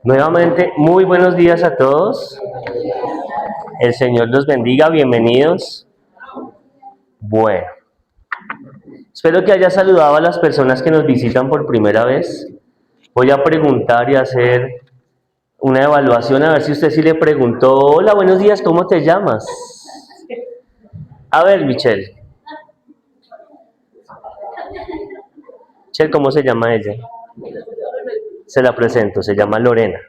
Nuevamente, muy buenos días a todos. El Señor los bendiga, bienvenidos. Bueno, espero que haya saludado a las personas que nos visitan por primera vez. Voy a preguntar y hacer una evaluación a ver si usted sí le preguntó, hola, buenos días, ¿cómo te llamas? A ver, Michelle. Michelle, ¿cómo se llama ella? Se la presento, se llama Lorena.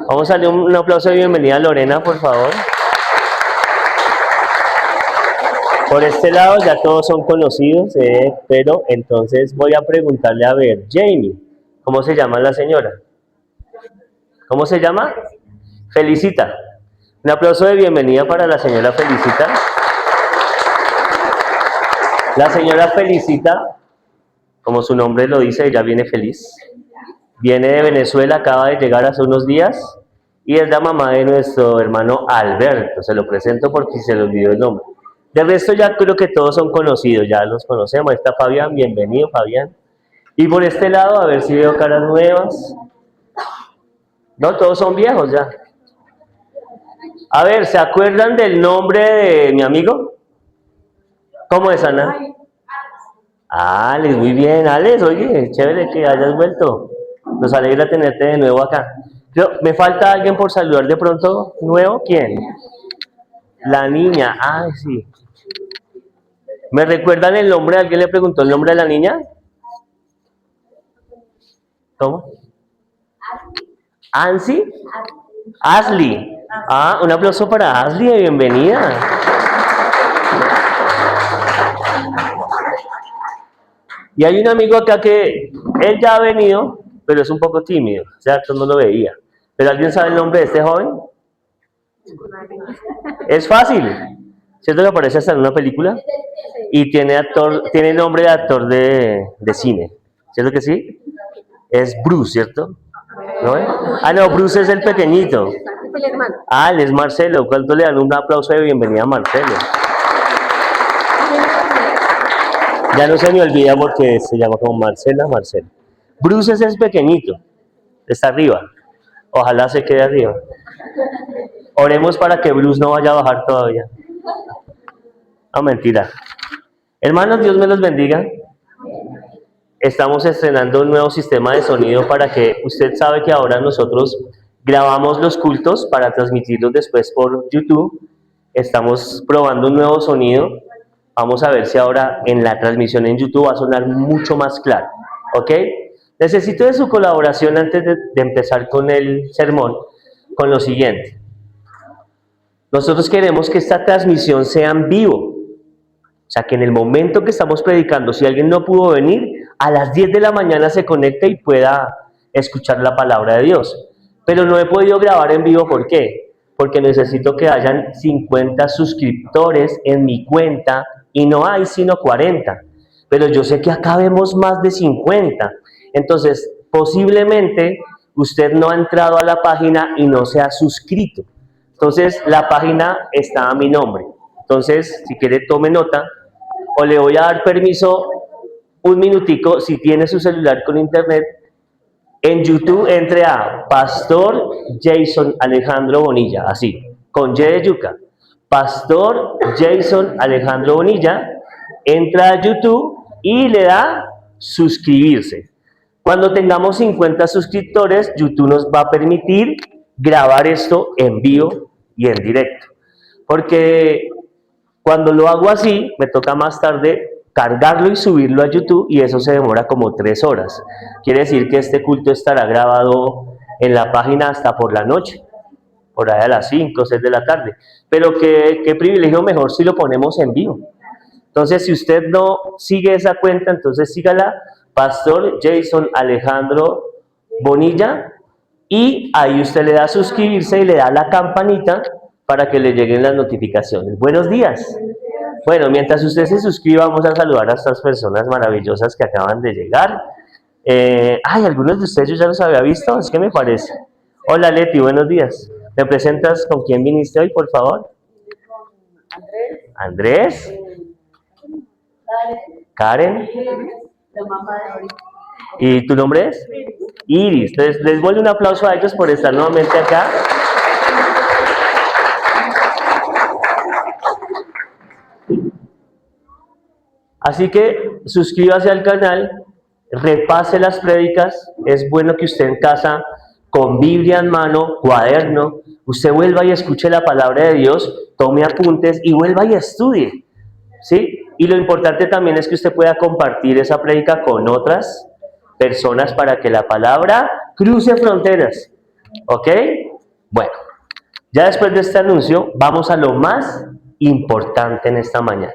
Vamos a darle un aplauso de bienvenida a Lorena, por favor. Por este lado ya todos son conocidos, pero entonces voy a preguntarle, a ver, Jamie, ¿cómo se llama la señora? ¿Cómo se llama? Felicita. Un aplauso de bienvenida para la señora Felicita. La señora Felicita, como su nombre lo dice, ella viene feliz. Viene de Venezuela, acaba de llegar hace unos días y es la mamá de nuestro hermano Alberto. Se lo presento porque se le olvidó el nombre. De resto ya creo que todos son conocidos, ya los conocemos. Ahí está Fabián, bienvenido Fabián. Y por este lado, a ver si veo caras nuevas. No, todos son viejos ya. A ver, ¿se acuerdan del nombre de mi amigo? ¿Cómo es, Ana? Alex, muy bien, Alex, oye, chévere que hayas vuelto. Nos alegra tenerte de nuevo acá. ¿Me falta alguien por saludar de pronto nuevo? ¿Quién? La niña, sí. ¿Me recuerdan el nombre? ¿Alguien le preguntó el nombre de la niña? ¿Cómo? ¿Ansi? Ashley. Un aplauso para Ashley, bienvenida. Y hay un amigo acá que él ya ha venido, pero es un poco tímido, ¿cierto? No lo veía. ¿Pero alguien sabe el nombre de este joven? Es fácil. ¿Cierto que aparece hasta en una película? Y tiene nombre de actor de cine. ¿Cierto que sí? Es Bruce, ¿cierto? ¿No? No, Bruce es el pequeñito. Él es Marcelo. ¿Cuánto le dan un aplauso de bienvenida a Marcelo? Ya no se me olvida porque se llama como Marcelo. Bruce es el pequeñito. Está arriba. Ojalá se quede arriba. Oremos para que Bruce no vaya a bajar todavía. No, mentira. Hermanos, Dios me los bendiga. Estamos estrenando un nuevo sistema de sonido para que usted sabe que ahora nosotros grabamos los cultos para transmitirlos después por YouTube. Estamos probando un nuevo sonido. Vamos a ver si ahora en la transmisión en YouTube va a sonar mucho más claro. ¿Ok? Necesito de su colaboración antes de empezar con el sermón, con lo siguiente. Nosotros queremos que esta transmisión sea en vivo. O sea, que en el momento que estamos predicando, si alguien no pudo venir, a las 10 de la mañana se conecte y pueda escuchar la palabra de Dios. Pero no he podido grabar en vivo, ¿por qué? Porque necesito que hayan 50 suscriptores en mi cuenta y no hay sino 40. Pero yo sé que acá vemos más de 50. Entonces, posiblemente usted no ha entrado a la página y no se ha suscrito. Entonces, la página está a mi nombre. Entonces, si quiere, tome nota, o le voy a dar permiso un minutico, si tiene su celular con internet, en YouTube entre a Pastor Jason Alejandro Bonilla, así, con Y de yuca. Pastor Jason Alejandro Bonilla, entra a YouTube y le da suscribirse. Cuando tengamos 50 suscriptores, YouTube nos va a permitir grabar esto en vivo y en directo. Porque cuando lo hago así, me toca más tarde cargarlo y subirlo a YouTube y eso se demora como 3 horas. Quiere decir que este culto estará grabado en la página hasta por la noche, por ahí a las 5 o 6 de la tarde. Pero qué privilegio mejor si lo ponemos en vivo. Entonces, si usted no sigue esa cuenta, entonces sígala, Pastor Jason Alejandro Bonilla, y ahí usted le da a suscribirse y le da la campanita para que le lleguen las notificaciones. Buenos días. Bueno, mientras usted se suscriba, vamos a saludar a estas personas maravillosas que acaban de llegar. Algunos de ustedes yo ya los había visto, es que me parece. Hola Leti, buenos días. ¿Me presentas con quién viniste hoy, por favor? Andrés. Karen. ¿Y tu nombre es? Iris. Entonces, les doy un aplauso a ellos por estar nuevamente acá. Así que suscríbase al canal, repase las prédicas. Es bueno que usted en casa, con Biblia en mano, cuaderno, usted vuelva y escuche la palabra de Dios, tome apuntes y vuelva y estudie. ¿Sí? Y lo importante también es que usted pueda compartir esa prédica con otras personas para que la palabra cruce fronteras. ¿Ok? Bueno, ya después de este anuncio, vamos a lo más importante en esta mañana.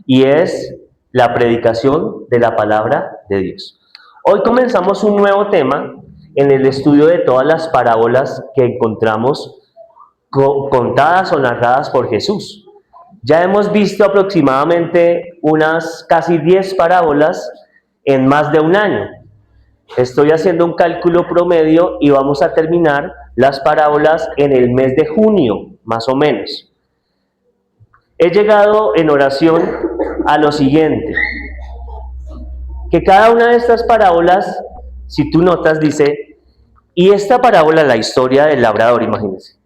Y es la predicación de la palabra de Dios. Hoy comenzamos un nuevo tema en el estudio de todas las parábolas que encontramos contadas o narradas por Jesús. Ya hemos visto aproximadamente unas casi 10 parábolas en más de un año. Estoy haciendo un cálculo promedio y vamos a terminar las parábolas en el mes de junio, más o menos. He llegado en oración a lo siguiente, que cada una de estas parábolas, si tú notas, dice, y esta parábola, la historia del labrador, imagínense.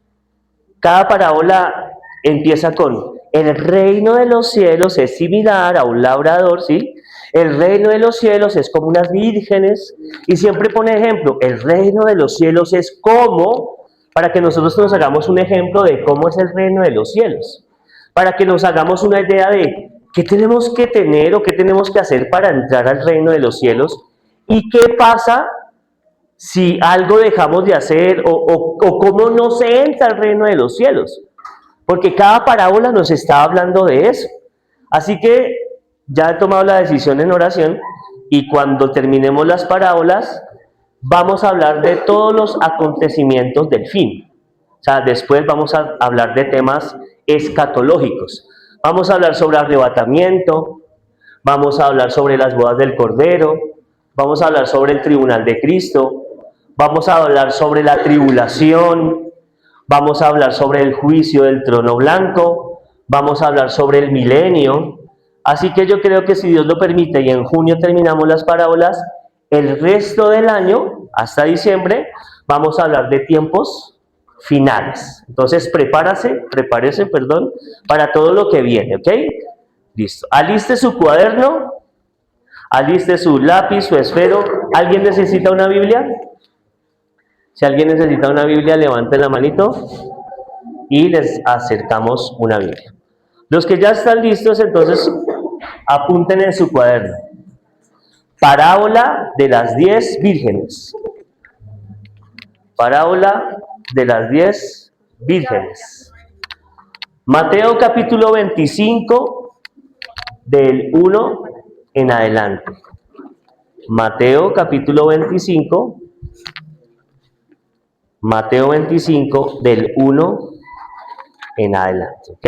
Cada parábola empieza con, el reino de los cielos es similar a un labrador, ¿sí? El reino de los cielos es como unas vírgenes, y siempre pone ejemplo, el reino de los cielos es como, para que nosotros nos hagamos un ejemplo de cómo es el reino de los cielos, para que nos hagamos una idea de qué tenemos que tener o qué tenemos que hacer para entrar al reino de los cielos, y qué pasa si algo dejamos de hacer o cómo no se entra al reino de los cielos. Porque cada parábola nos está hablando de eso. Así que ya he tomado la decisión en oración y cuando terminemos las parábolas vamos a hablar de todos los acontecimientos del fin. O sea, después vamos a hablar de temas escatológicos. Vamos a hablar sobre arrebatamiento, vamos a hablar sobre las bodas del Cordero, vamos a hablar sobre el tribunal de Cristo, vamos a hablar sobre la tribulación, vamos a hablar sobre el juicio del trono blanco, vamos a hablar sobre el milenio. Así que yo creo que si Dios lo permite y en junio terminamos las parábolas, el resto del año, hasta diciembre, vamos a hablar de tiempos finales. Entonces prepárese, para todo lo que viene, ¿ok? Listo. Aliste su cuaderno, aliste su lápiz, su esfero. ¿Alguien necesita una Biblia? Si alguien necesita una Biblia, levanten la manito y les acercamos una Biblia. Los que ya están listos, entonces, apunten en su cuaderno. Parábola de las 10 vírgenes. Parábola de las 10 vírgenes. Mateo capítulo 25, del 1 en adelante. Mateo capítulo 25. Mateo 25, del 1 en adelante, ¿ok?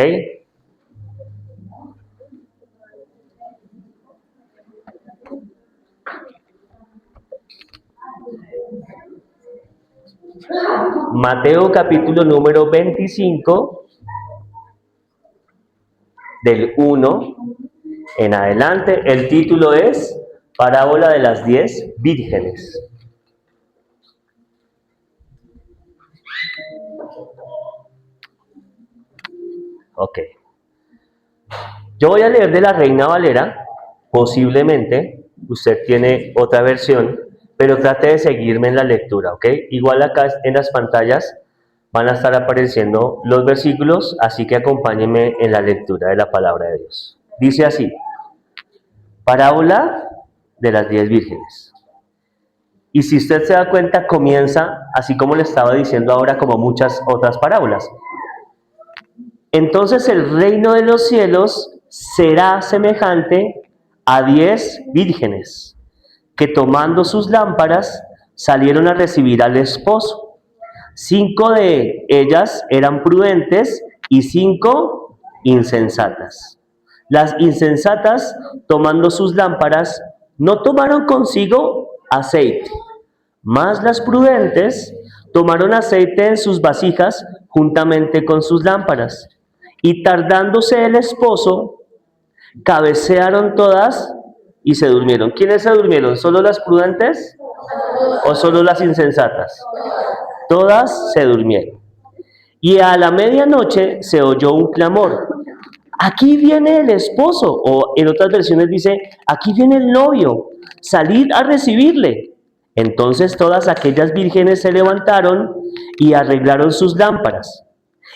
Mateo capítulo número 25, del 1 en adelante. El título es Parábola de las 10 vírgenes. Ok. Yo voy a leer de la Reina Valera, posiblemente usted tiene otra versión, pero trate de seguirme en la lectura, ¿ok? Igual acá en las pantallas van a estar apareciendo los versículos, así que acompáñenme en la lectura de la palabra de Dios. Dice así, Parábola de las 10 vírgenes. Y si usted se da cuenta, comienza, así como le estaba diciendo ahora, como muchas otras parábolas. Entonces el reino de los cielos será semejante a 10 vírgenes, que tomando sus lámparas salieron a recibir al esposo. 5 de ellas eran prudentes y 5 insensatas. Las insensatas, tomando sus lámparas, no tomaron consigo aceite, mas las prudentes tomaron aceite en sus vasijas juntamente con sus lámparas. Y tardándose el esposo, cabecearon todas y se durmieron. ¿Quiénes se durmieron? ¿Solo las prudentes o solo las insensatas? Todas se durmieron. Y a la medianoche se oyó un clamor. Aquí viene el esposo, o en otras versiones dice, aquí viene el novio, salid a recibirle. Entonces todas aquellas vírgenes se levantaron y arreglaron sus lámparas.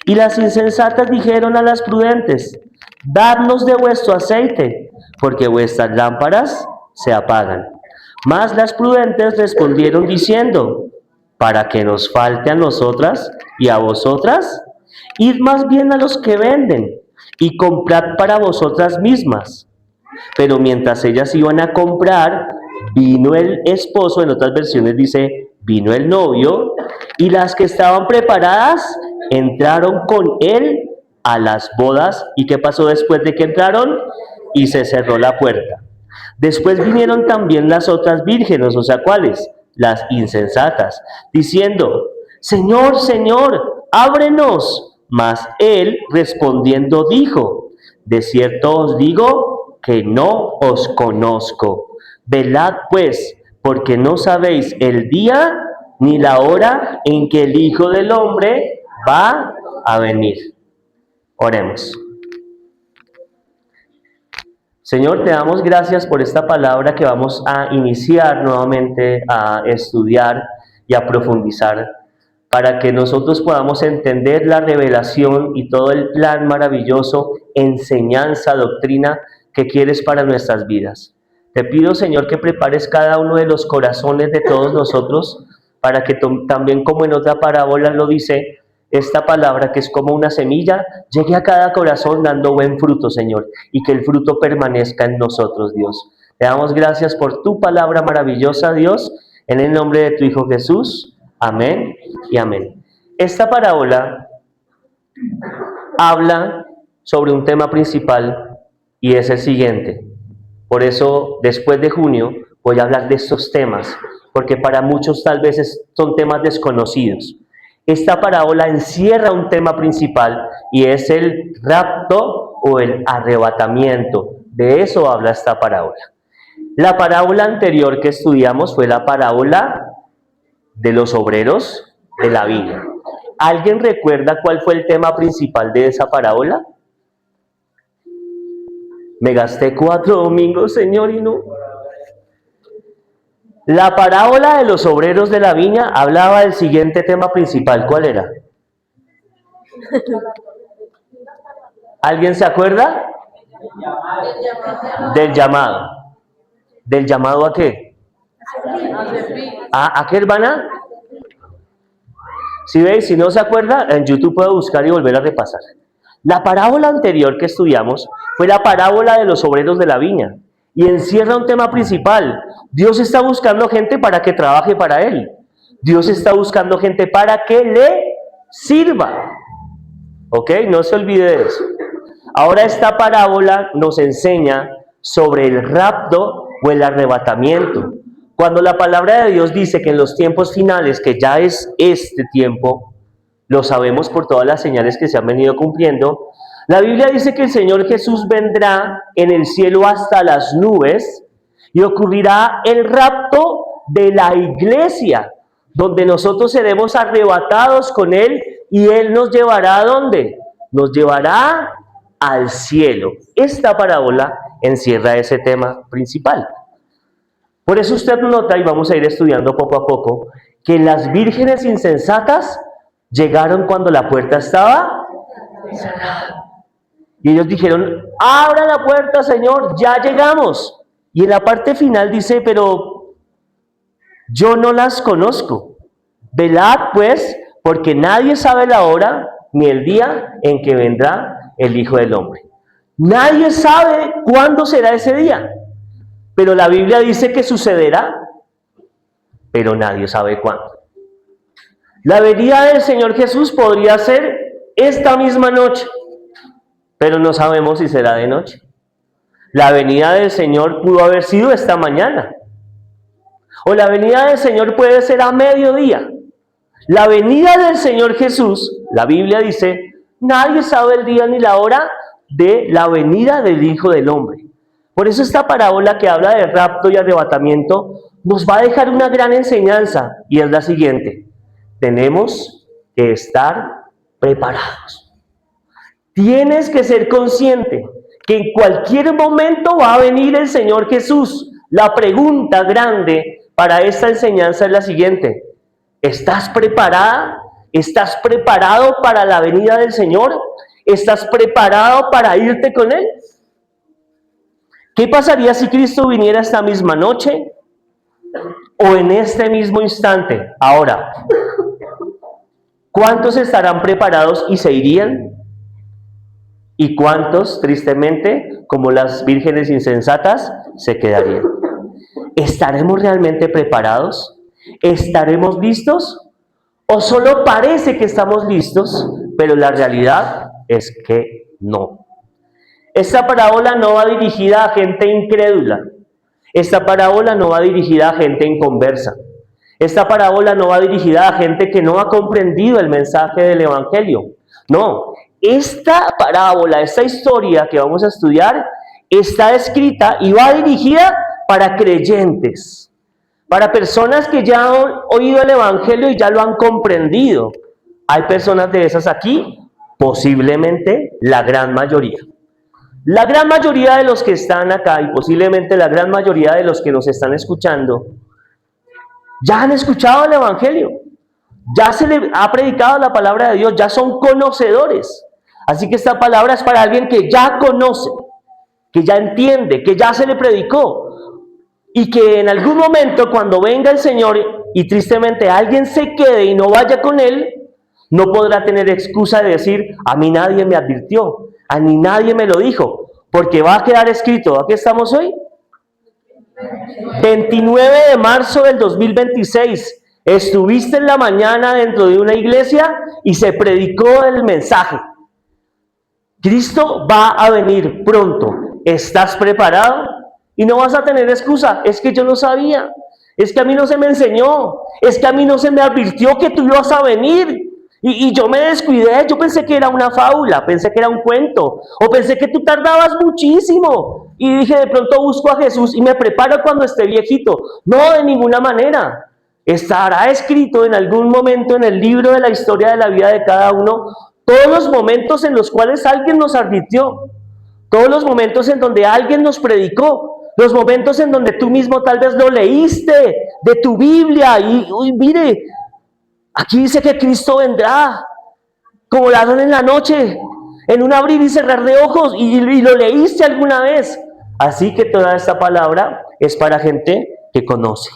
Y las insensatas dijeron a las prudentes, dadnos de vuestro aceite, porque vuestras lámparas se apagan. Mas las prudentes respondieron diciendo, para que nos falte a nosotras y a vosotras, id más bien a los que venden y comprad para vosotras mismas. Pero mientras ellas iban a comprar, vino el esposo, en otras versiones dice, vino el novio, y las que estaban preparadas entraron con él a las bodas. ¿Y qué pasó después de que entraron? Y se cerró la puerta. Después vinieron también las otras vírgenes, o sea, ¿cuáles? Las insensatas, diciendo, Señor, Señor, ábrenos. Mas él respondiendo dijo, de cierto os digo que no os conozco. Velad pues, porque no sabéis el día ni la hora en que el Hijo del Hombre va a venir. Oremos. Señor, te damos gracias por esta palabra que vamos a iniciar nuevamente a estudiar y a profundizar, para que nosotros podamos entender la revelación y todo el plan maravilloso, enseñanza, doctrina que quieres para nuestras vidas. Te pido, Señor, que prepares cada uno de los corazones de todos nosotros, para que también, como en otra parábola lo dice, esta palabra que es como una semilla, llegue a cada corazón dando buen fruto, Señor, y que el fruto permanezca en nosotros, Dios. Te damos gracias por tu palabra maravillosa, Dios, en el nombre de tu Hijo Jesús. Amén y amén. Esta parábola habla sobre un tema principal y es el siguiente. Por eso, después de junio, voy a hablar de estos temas, porque para muchos tal vez son temas desconocidos. Esta parábola encierra un tema principal y es el rapto o el arrebatamiento. De eso habla esta parábola. La parábola anterior que estudiamos fue la parábola de los obreros de la viña. ¿Alguien recuerda cuál fue el tema principal de esa parábola? Me gasté 4 domingos, Señor, y no. La parábola de los obreros de la viña hablaba del siguiente tema principal. ¿Cuál era? ¿Alguien se acuerda? Del llamado. ¿Del llamado a qué? ¿A qué, hermana? Si veis, si no se acuerda, en YouTube puede buscar y volver a repasar. La parábola anterior que estudiamos fue la parábola de los obreros de la viña y encierra un tema principal. Dios está buscando gente para que trabaje para Él. Dios está buscando gente para que le sirva. ¿Ok? No se olvide de eso. Ahora esta parábola nos enseña sobre el rapto o el arrebatamiento. Cuando la palabra de Dios dice que en los tiempos finales, que ya es este tiempo, lo sabemos por todas las señales que se han venido cumpliendo, la Biblia dice que el Señor Jesús vendrá en el cielo hasta las nubes y ocurrirá el rapto de la iglesia, donde nosotros seremos arrebatados con Él y Él nos llevará ¿a dónde? Nos llevará al cielo. Esta parábola encierra ese tema principal. Por eso usted nota, y vamos a ir estudiando poco a poco, que las vírgenes insensatas llegaron cuando la puerta estaba cerrada. Y ellos dijeron, abra la puerta, Señor, ya llegamos. Y en la parte final dice, pero yo no las conozco. Velad pues, porque nadie sabe la hora ni el día en que vendrá el Hijo del Hombre. Nadie sabe cuándo será ese día. Pero la Biblia dice que sucederá, pero nadie sabe cuándo. La venida del Señor Jesús podría ser esta misma noche, pero no sabemos si será de noche. La venida del Señor pudo haber sido esta mañana, o la venida del Señor puede ser a mediodía. La venida del Señor Jesús, la Biblia dice, nadie sabe el día ni la hora de la venida del Hijo del Hombre. Por eso esta parábola que habla de rapto y arrebatamiento nos va a dejar una gran enseñanza, y es la siguiente: tenemos que estar preparados. Tienes que ser consciente que en cualquier momento va a venir el Señor Jesús. La pregunta grande para esta enseñanza es la siguiente: ¿estás preparada? ¿Estás preparado para la venida del Señor? ¿Estás preparado para irte con Él? ¿Qué pasaría si Cristo viniera esta misma noche o en este mismo instante? Ahora, ¿cuántos estarán preparados y se irían? ¿Y cuántos, tristemente, como las vírgenes insensatas, se quedarían? ¿Estaremos realmente preparados? ¿Estaremos listos? ¿O solo parece que estamos listos, pero la realidad es que no? Esta parábola no va dirigida a gente incrédula. Esta parábola no va dirigida a gente inconversa. Esta parábola no va dirigida a gente que no ha comprendido el mensaje del Evangelio. No, esta parábola, esta historia que vamos a estudiar, está escrita y va dirigida para creyentes, para personas que ya han oído el Evangelio y ya lo han comprendido. ¿Hay personas de esas aquí? Posiblemente la gran mayoría. La gran mayoría de los que están acá, y posiblemente la gran mayoría de los que nos están escuchando, ya han escuchado el Evangelio, ya se le ha predicado la palabra de Dios, ya son conocedores. Así que esta palabra es para alguien que ya conoce, que ya entiende, que ya se le predicó, y que en algún momento, cuando venga el Señor y tristemente alguien se quede y no vaya con Él, no podrá tener excusa de decir: a mí nadie me advirtió, a mí nadie me lo dijo, porque va a quedar escrito. ¿A qué estamos hoy? 29 de marzo del 2026. Estuviste en la mañana dentro de una iglesia y se predicó el mensaje. Cristo va a venir pronto. ¿Estás preparado? Y no vas a tener excusa: es que yo no sabía, es que a mí no se me enseñó, es que a mí no se me advirtió que tú ibas a venir. Y yo me descuidé, yo pensé que era una fábula, pensé que era un cuento, o pensé que tú tardabas muchísimo. Y dije: de pronto busco a Jesús y me preparo cuando esté viejito. No, de ninguna manera. Estará escrito en algún momento en el libro de la historia de la vida de cada uno todos los momentos en los cuales alguien nos advirtió, todos los momentos en donde alguien nos predicó, los momentos en donde tú mismo tal vez lo leíste de tu Biblia y uy, mire, aquí dice que Cristo vendrá como ladrón en la noche, en un abrir y cerrar de ojos, y lo leíste alguna vez. Así que toda esta palabra es para gente que conoce.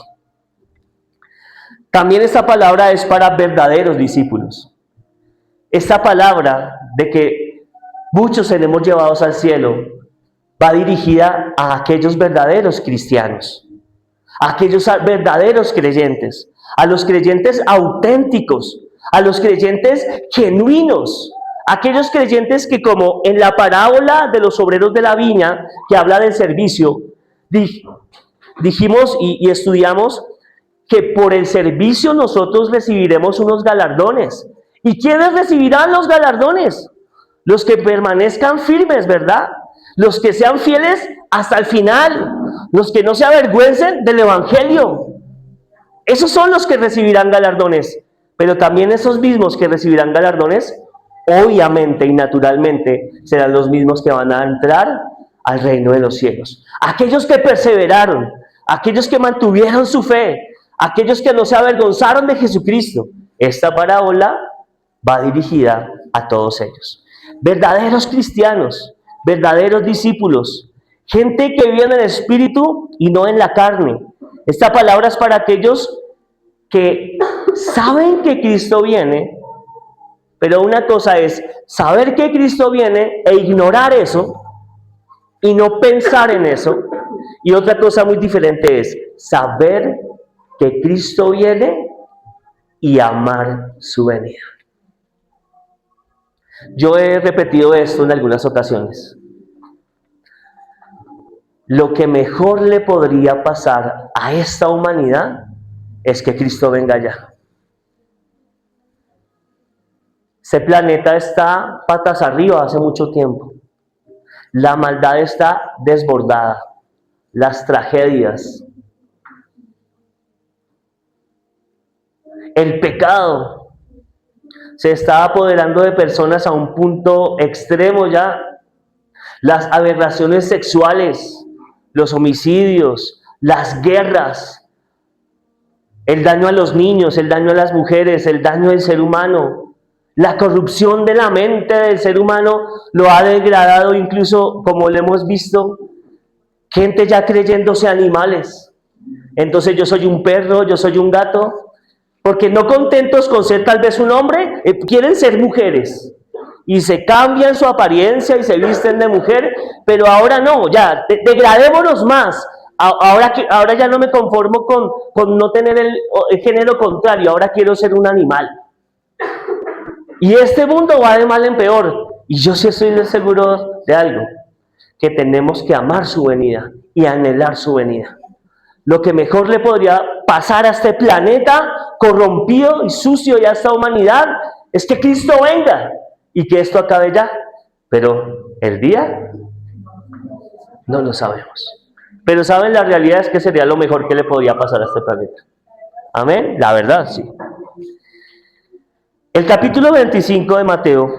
También esta palabra es para verdaderos discípulos. Esta palabra de que muchos seremos llevados al cielo va dirigida a aquellos verdaderos cristianos, a aquellos verdaderos creyentes, a los creyentes auténticos, a los creyentes genuinos, aquellos creyentes que, como en la parábola de los obreros de la viña, que habla del servicio, dijimos y estudiamos que por el servicio nosotros recibiremos unos galardones. ¿Y quiénes recibirán los galardones? Los que permanezcan firmes, ¿verdad? Los que sean fieles hasta el final, los que no se avergüencen del Evangelio. Esos son los que recibirán galardones, pero también esos mismos que recibirán galardones, obviamente y naturalmente, serán los mismos que van a entrar al reino de los cielos. Aquellos que perseveraron, aquellos que mantuvieron su fe, aquellos que no se avergonzaron de Jesucristo. Esta parábola va dirigida a todos ellos. Verdaderos cristianos, verdaderos discípulos, gente que vive en el Espíritu y no en la carne. Esta palabra es para aquellos que saben que Cristo viene, pero una cosa es saber que Cristo viene e ignorar eso y no pensar en eso, y otra cosa muy diferente es saber que Cristo viene y amar su venida. Yo he repetido esto en algunas ocasiones. Lo que mejor le podría pasar a esta humanidad es que Cristo venga ya. Este planeta está patas arriba hace mucho tiempo. La maldad está desbordada. las tragedias, el pecado se está apoderando de personas a un punto extremo ya. Las aberraciones sexuales, los homicidios, las guerras, el daño a los niños, el daño a las mujeres, el daño del ser humano, la corrupción de la mente del ser humano lo ha degradado, incluso como lo hemos visto, gente ya creyéndose animales. Entonces yo soy un perro, yo soy un gato, porque no contentos con ser tal vez un hombre, quieren ser mujeres. Y se cambian su apariencia y se visten de mujer, pero ahora no, ya, degradémonos más. Ahora ya no me conformo con no tener el género contrario, ahora quiero ser un animal. Y este mundo va de mal en peor. Y yo sí estoy seguro de algo, que tenemos que amar su venida y anhelar su venida. Lo que mejor le podría pasar a este planeta corrompido y sucio y a esta humanidad es que Cristo venga y que esto acabe ya. Pero el día no lo sabemos. Pero saben, la realidad es que sería lo mejor que le podría pasar a este planeta. Amén, la verdad, sí. El capítulo 25 de Mateo,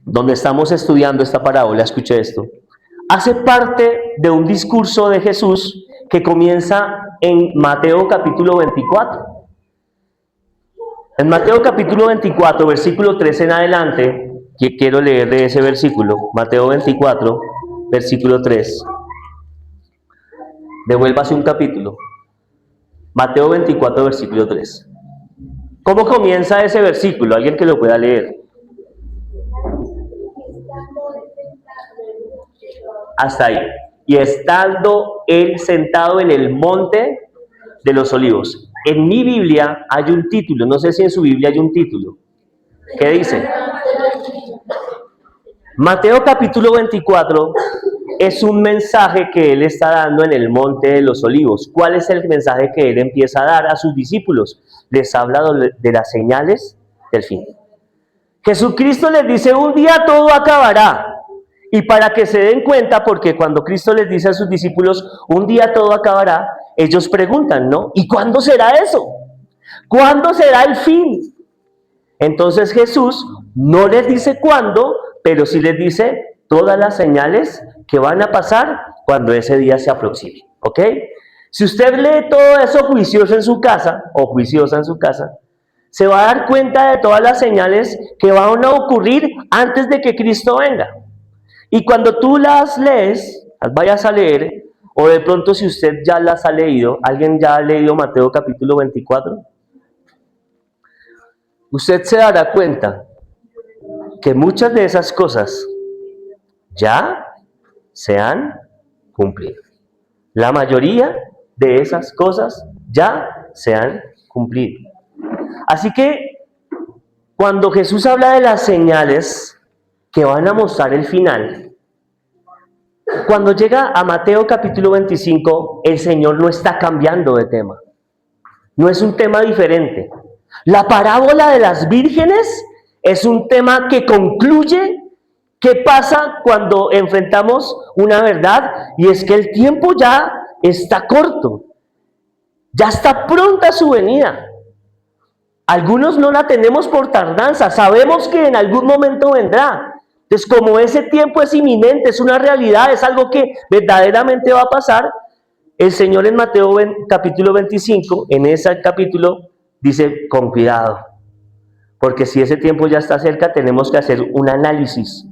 donde estamos estudiando esta parábola, escuche esto, hace parte de un discurso de Jesús que comienza en Mateo capítulo 24. En Mateo capítulo 24, versículo 3 en adelante, que quiero leer de ese versículo, Mateo 24, versículo 3. Devuélvase un capítulo. Mateo 24, versículo 3. ¿Cómo comienza ese versículo? Alguien que lo pueda leer. Hasta ahí. Y estando él sentado en el monte de los olivos. En mi Biblia hay un título, no sé si en su Biblia hay un título. ¿Qué dice? Mateo capítulo 24 es un mensaje que él está dando en el monte de los olivos. ¿Cuál es el mensaje que él empieza a dar a sus discípulos? Les habla de las señales del fin. Jesucristo les dice, un día todo acabará. Y para que se den cuenta, porque cuando Cristo les dice a sus discípulos, un día todo acabará, ellos preguntan, ¿no? ¿Y cuándo será eso? ¿Cuándo será el fin? Entonces Jesús no les dice cuándo, pero sí les dice todas las señales que van a pasar cuando ese día se aproxime, ¿ok? Si usted lee todo eso juicioso en su casa, o juiciosa en su casa, se va a dar cuenta de todas las señales que van a ocurrir antes de que Cristo venga. Y cuando tú las lees, las vayas a leer, o de pronto si usted ya las ha leído, ¿alguien ya ha leído Mateo capítulo 24? Usted se dará cuenta que muchas de esas cosas ya se han cumplido. La mayoría de esas cosas ya se han cumplido. Así que cuando Jesús habla de las señales que van a mostrar el final, cuando llega a Mateo capítulo 25, el Señor no está cambiando de tema. No es un tema diferente. La parábola de las vírgenes es un tema que concluye qué pasa cuando enfrentamos una verdad, y es que el tiempo ya está corto. Ya está pronta su venida. Algunos no la tenemos por tardanza, sabemos que en algún momento vendrá. Entonces, como ese tiempo es inminente, es una realidad, es algo que verdaderamente va a pasar, el Señor en Mateo capítulo 25, en ese capítulo, dice, con cuidado, porque si ese tiempo ya está cerca, tenemos que hacer un análisis,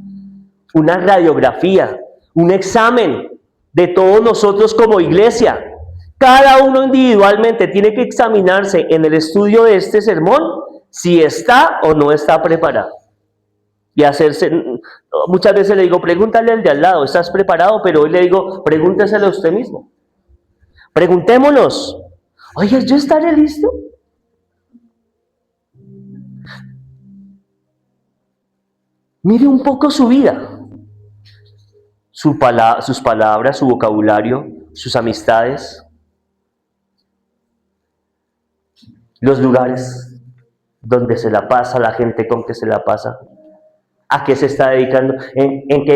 una radiografía, un examen de todos nosotros como iglesia. Cada uno individualmente tiene que examinarse en el estudio de este sermón si está o no está preparado. Y hacerse, muchas veces le digo, pregúntale al de al lado, ¿estás preparado? Pero hoy le digo, pregúnteselo a usted mismo. Preguntémonos, oye, ¿yo estaré listo? Mire un poco su vida, sus palabras, su vocabulario, sus amistades, los lugares donde se la pasa, la gente con que se la pasa, a qué se está dedicando, en qué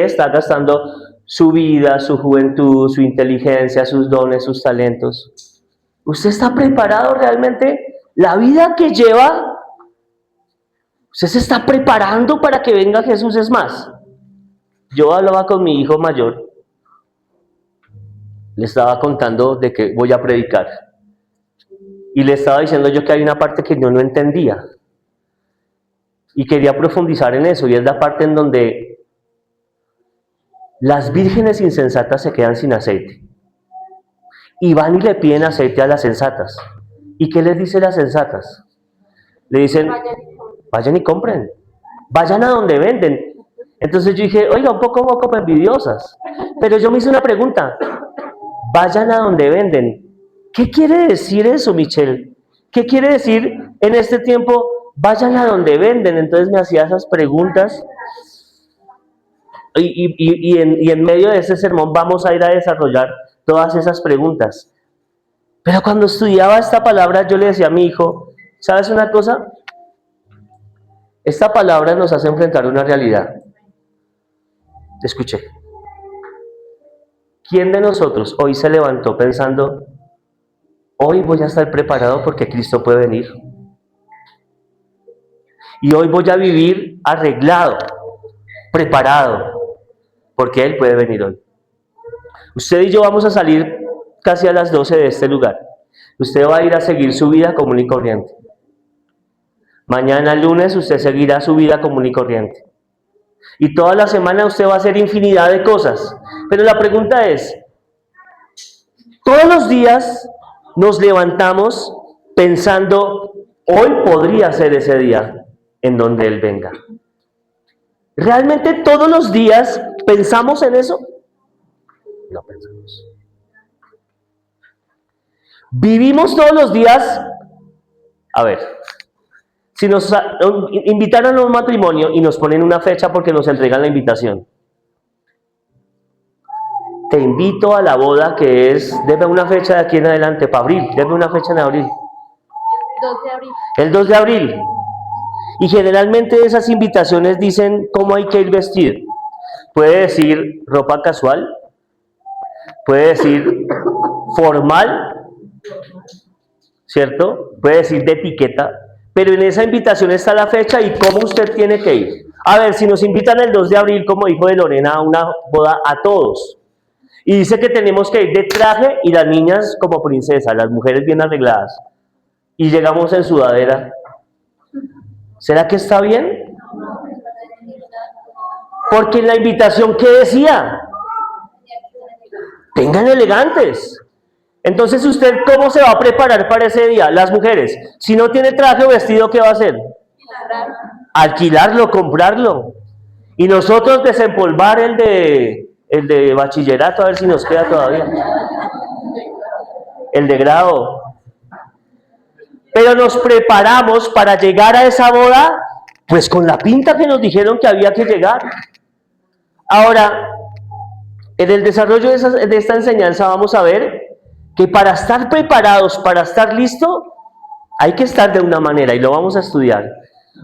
está gastando su vida, su juventud, su inteligencia, sus dones, sus talentos. ¿Usted está preparado realmente? La vida que lleva, ¿usted se está preparando para que venga Jesús? Es más, yo hablaba con mi hijo mayor, le estaba contando de que voy a predicar. Y le estaba diciendo yo que hay una parte que yo no entendía. Y quería profundizar en eso, y es la parte en donde las vírgenes insensatas se quedan sin aceite. Y van y le piden aceite a las sensatas. ¿Y qué les dice las sensatas? Le dicen, vayan y compren. Vayan a donde venden. Entonces yo dije, oiga, un poco envidiosas. Pero yo me hice una pregunta. Vayan a donde venden. ¿Qué quiere decir eso, Michelle? ¿Qué quiere decir en este tiempo? Vayan a donde venden. Entonces me hacía esas preguntas. Y en medio de ese sermón vamos a ir a desarrollar todas esas preguntas. Pero cuando estudiaba esta palabra, yo le decía a mi hijo, ¿sabes una cosa? Esta palabra nos hace enfrentar una realidad. Escuché. ¿Quién de nosotros hoy se levantó pensando, hoy voy a estar preparado porque Cristo puede venir? Y hoy voy a vivir arreglado, preparado, porque Él puede venir hoy. Usted y yo vamos a salir casi a las 12 de este lugar. Usted va a ir a seguir su vida común y corriente. Mañana lunes usted seguirá su vida común y corriente. Y toda la semana usted va a hacer infinidad de cosas. Pero la pregunta es, todos los días nos levantamos pensando, hoy podría ser ese día en donde Él venga. ¿Realmente todos los días pensamos en eso? No pensamos. Vivimos todos los días, a ver, si nos invitaran a un matrimonio y nos ponen una fecha porque nos entregan la invitación. Te invito a la boda que es, deme una fecha de aquí en adelante, para abril, deme una fecha en abril. 2 de abril. El 2 de abril. Y generalmente esas invitaciones dicen cómo hay que ir vestido. Puede decir ropa casual, puede decir formal, ¿cierto? Puede decir de etiqueta, pero en esa invitación está la fecha y cómo usted tiene que ir. A ver, si nos invitan el 2 de abril, como dijo de Lorena, a una boda a todos, y dice que tenemos que ir de traje y las niñas como princesas, las mujeres bien arregladas, y llegamos en sudadera, ¿será que está bien? Porque en la invitación, ¿qué decía? Vengan elegantes. Entonces, ¿usted cómo se va a preparar para ese día? Las mujeres, si no tiene traje o vestido, ¿qué va a hacer? Alquilarlo, comprarlo. Y nosotros desempolvar el de bachillerato, a ver si nos queda todavía. El de grado. Pero nos preparamos para llegar a esa boda, pues con la pinta que nos dijeron que había que llegar. Ahora, en el desarrollo de esta enseñanza vamos a ver que para estar preparados, para estar listo, hay que estar de una manera, y lo vamos a estudiar.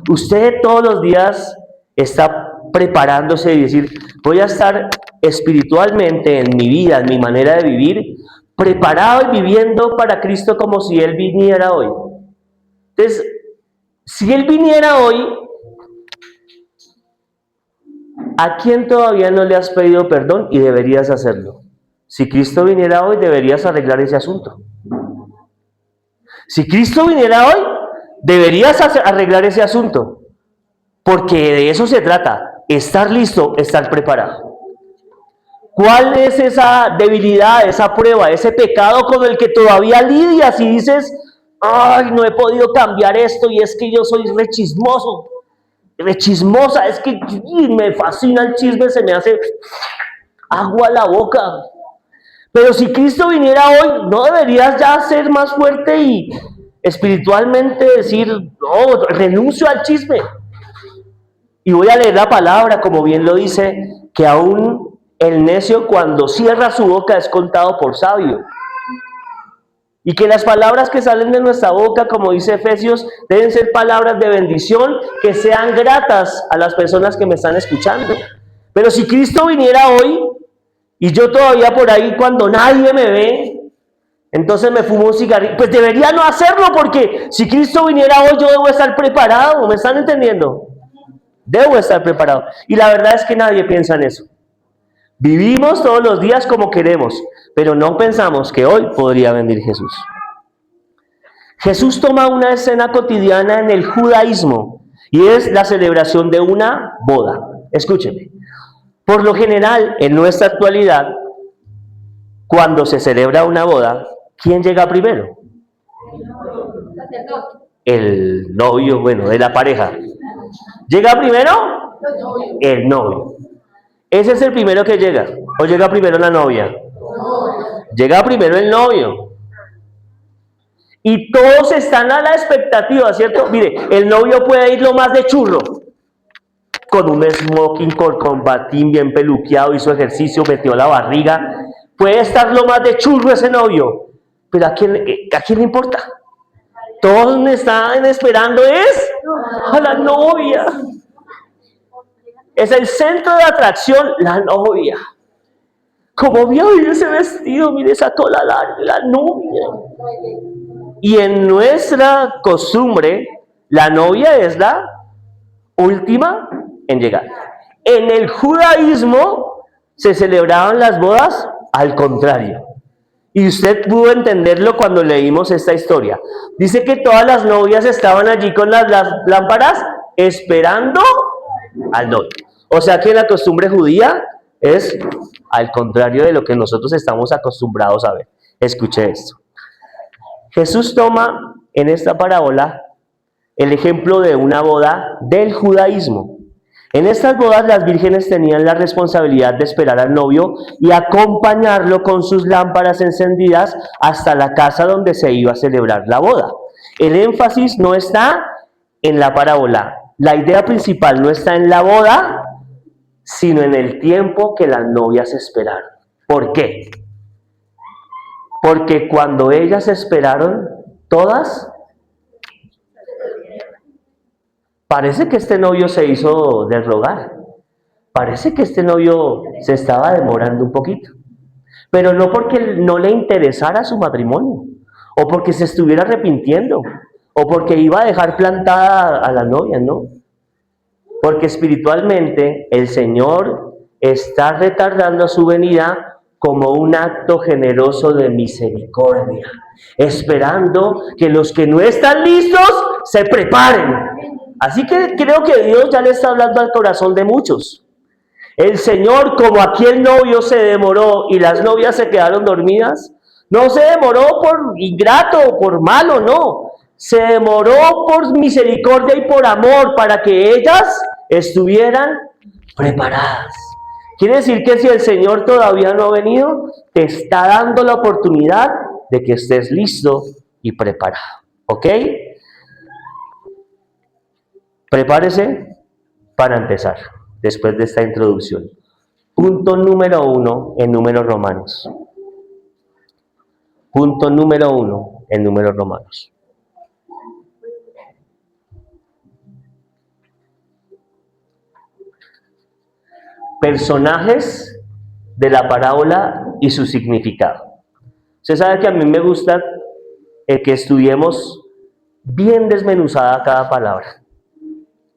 Usted todos los días está preparándose y decir, voy a estar espiritualmente en mi vida, en mi manera de vivir, preparado y viviendo para Cristo como si Él viniera hoy. Entonces, si Él viniera hoy, ¿a quién todavía no le has pedido perdón y deberías hacerlo? Si Cristo viniera hoy, deberías arreglar ese asunto. Si Cristo viniera hoy, deberías arreglar ese asunto. Porque de eso se trata, estar listo, estar preparado. ¿Cuál es esa debilidad, esa prueba, ese pecado con el que todavía lidias y dices, ay, no he podido cambiar esto y es que yo soy rechismoso, rechismosa, es que me fascina el chisme, se me hace agua a la boca? Pero si Cristo viniera hoy, ¿no deberías ya ser más fuerte y espiritualmente decir, no, renuncio al chisme? Y voy a leer la palabra, como bien lo dice, que aún el necio cuando cierra su boca es contado por sabio. Y que las palabras que salen de nuestra boca, como dice Efesios, deben ser palabras de bendición, que sean gratas a las personas que me están escuchando. Pero si Cristo viniera hoy, Y yo todavía por ahí cuando nadie me ve, entonces me fumo un cigarrillo. Pues debería no hacerlo porque si Cristo viniera hoy yo debo estar preparado, ¿me están entendiendo? Debo estar preparado. Y la verdad es que nadie piensa en eso. Vivimos todos los días como queremos, pero no pensamos que hoy podría venir Jesús. Jesús toma una escena cotidiana en el judaísmo y es la celebración de una boda. Escúcheme. Por lo general, en nuestra actualidad, cuando se celebra una boda, ¿quién llega primero? El novio, bueno, de la pareja. ¿Llega primero? El novio. Ese es el primero que llega. ¿O llega primero la novia? Llega primero el novio. Y todos están a la expectativa, ¿cierto? Mire, el novio puede ir lo más de churro. Con un smoking, con batín bien peluqueado, hizo ejercicio, metió la barriga. Puede estar lo más de churro ese novio. Pero ¿a quién le importa? Todos me están esperando es a la novia. Es el centro de atracción, la novia. Como vio ese vestido, mire esa cola larga, la novia. Y en nuestra costumbre, la novia es la última en llegar. En el judaísmo se celebraban las bodas al contrario. Y usted pudo entenderlo cuando leímos esta historia. Dice que todas las novias estaban allí con las lámparas esperando al novio. O sea que la costumbre judía es al contrario de lo que nosotros estamos acostumbrados a ver. Escuche esto. Jesús toma en esta parábola el ejemplo de una boda del judaísmo. En estas bodas las vírgenes tenían la responsabilidad de esperar al novio y acompañarlo con sus lámparas encendidas hasta la casa donde se iba a celebrar la boda. El énfasis no está en la parábola. La idea principal no está en la boda, sino en el tiempo que las novias esperaron. ¿Por qué? Porque cuando ellas esperaron, todas, parece que este novio se hizo del rogar. Parece que este novio se estaba demorando un poquito. Pero no porque no le interesara su matrimonio, o porque se estuviera arrepintiendo, o porque iba a dejar plantada a la novia, no. Porque espiritualmente el Señor está retardando su venida como un acto generoso de misericordia, esperando que los que no están listos se preparen. Así que creo que Dios ya le está hablando al corazón de muchos. El Señor, como aquí el novio se demoró y las novias se quedaron dormidas, no se demoró por ingrato o por malo, no. Se demoró por misericordia y por amor para que ellas estuvieran preparadas. Quiere decir que si el Señor todavía no ha venido, te está dando la oportunidad de que estés listo y preparado. ¿Ok? Prepárese para empezar, después de esta introducción. Punto número 1 en números romanos. Punto número 1 en números romanos. Personajes de la parábola y su significado. Usted sabe que a mí me gusta que estudiemos bien desmenuzada cada palabra.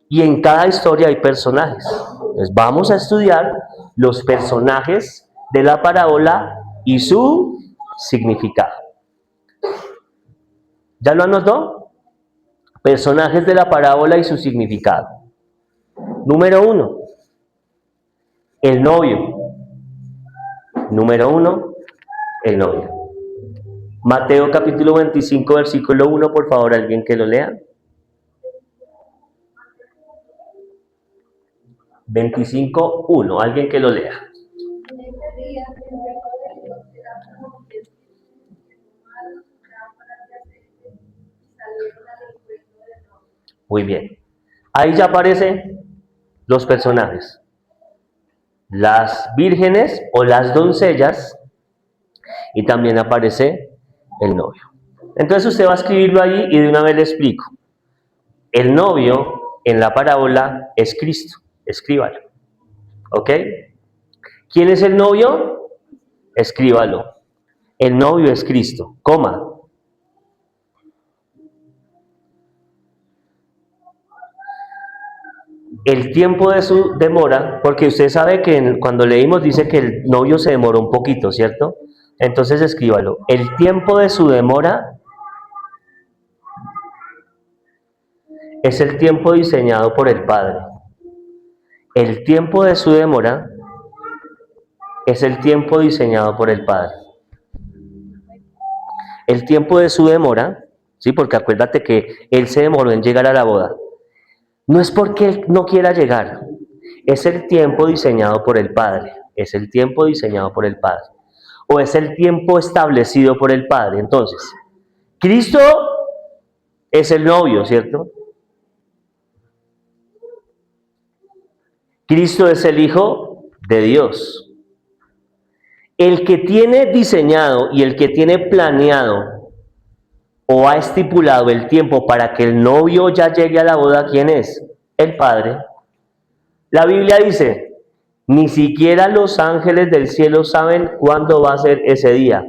Y en cada historia hay personajes. Entonces vamos a estudiar los personajes de la parábola y su significado. ¿Ya lo anotó? Personajes de la parábola y su significado. Número 1. El novio. Número 1. El novio. Mateo capítulo 25, versículo 1, por favor, alguien que lo lea. 25:1, alguien que lo lea. Muy bien. Ahí ya aparecen los personajes. Las vírgenes o las doncellas y también aparece el novio. Entonces usted va a escribirlo ahí y de una vez le explico. El novio en la parábola es Cristo. Escríbalo. ¿Ok? ¿Quién es el novio? Escríbalo. El novio es Cristo, coma. El tiempo de su demora, porque usted sabe que cuando leímos dice que el novio se demoró un poquito, ¿cierto? Entonces escríbalo. El tiempo de su demora es el tiempo diseñado por el Padre. El tiempo de su demora es el tiempo diseñado por el Padre. El tiempo de su demora, ¿sí? Porque acuérdate que Él se demoró en llegar a la boda. No es porque Él no quiera llegar, es el tiempo diseñado por el Padre. Es el tiempo diseñado por el Padre. O es el tiempo establecido por el Padre. Entonces, Cristo es el novio, ¿cierto? Cristo es el Hijo de Dios. El que tiene diseñado y el que tiene planeado o ha estipulado el tiempo para que el novio ya llegue a la boda, ¿quién es? El Padre. La Biblia dice, ni siquiera los ángeles del cielo saben cuándo va a ser ese día.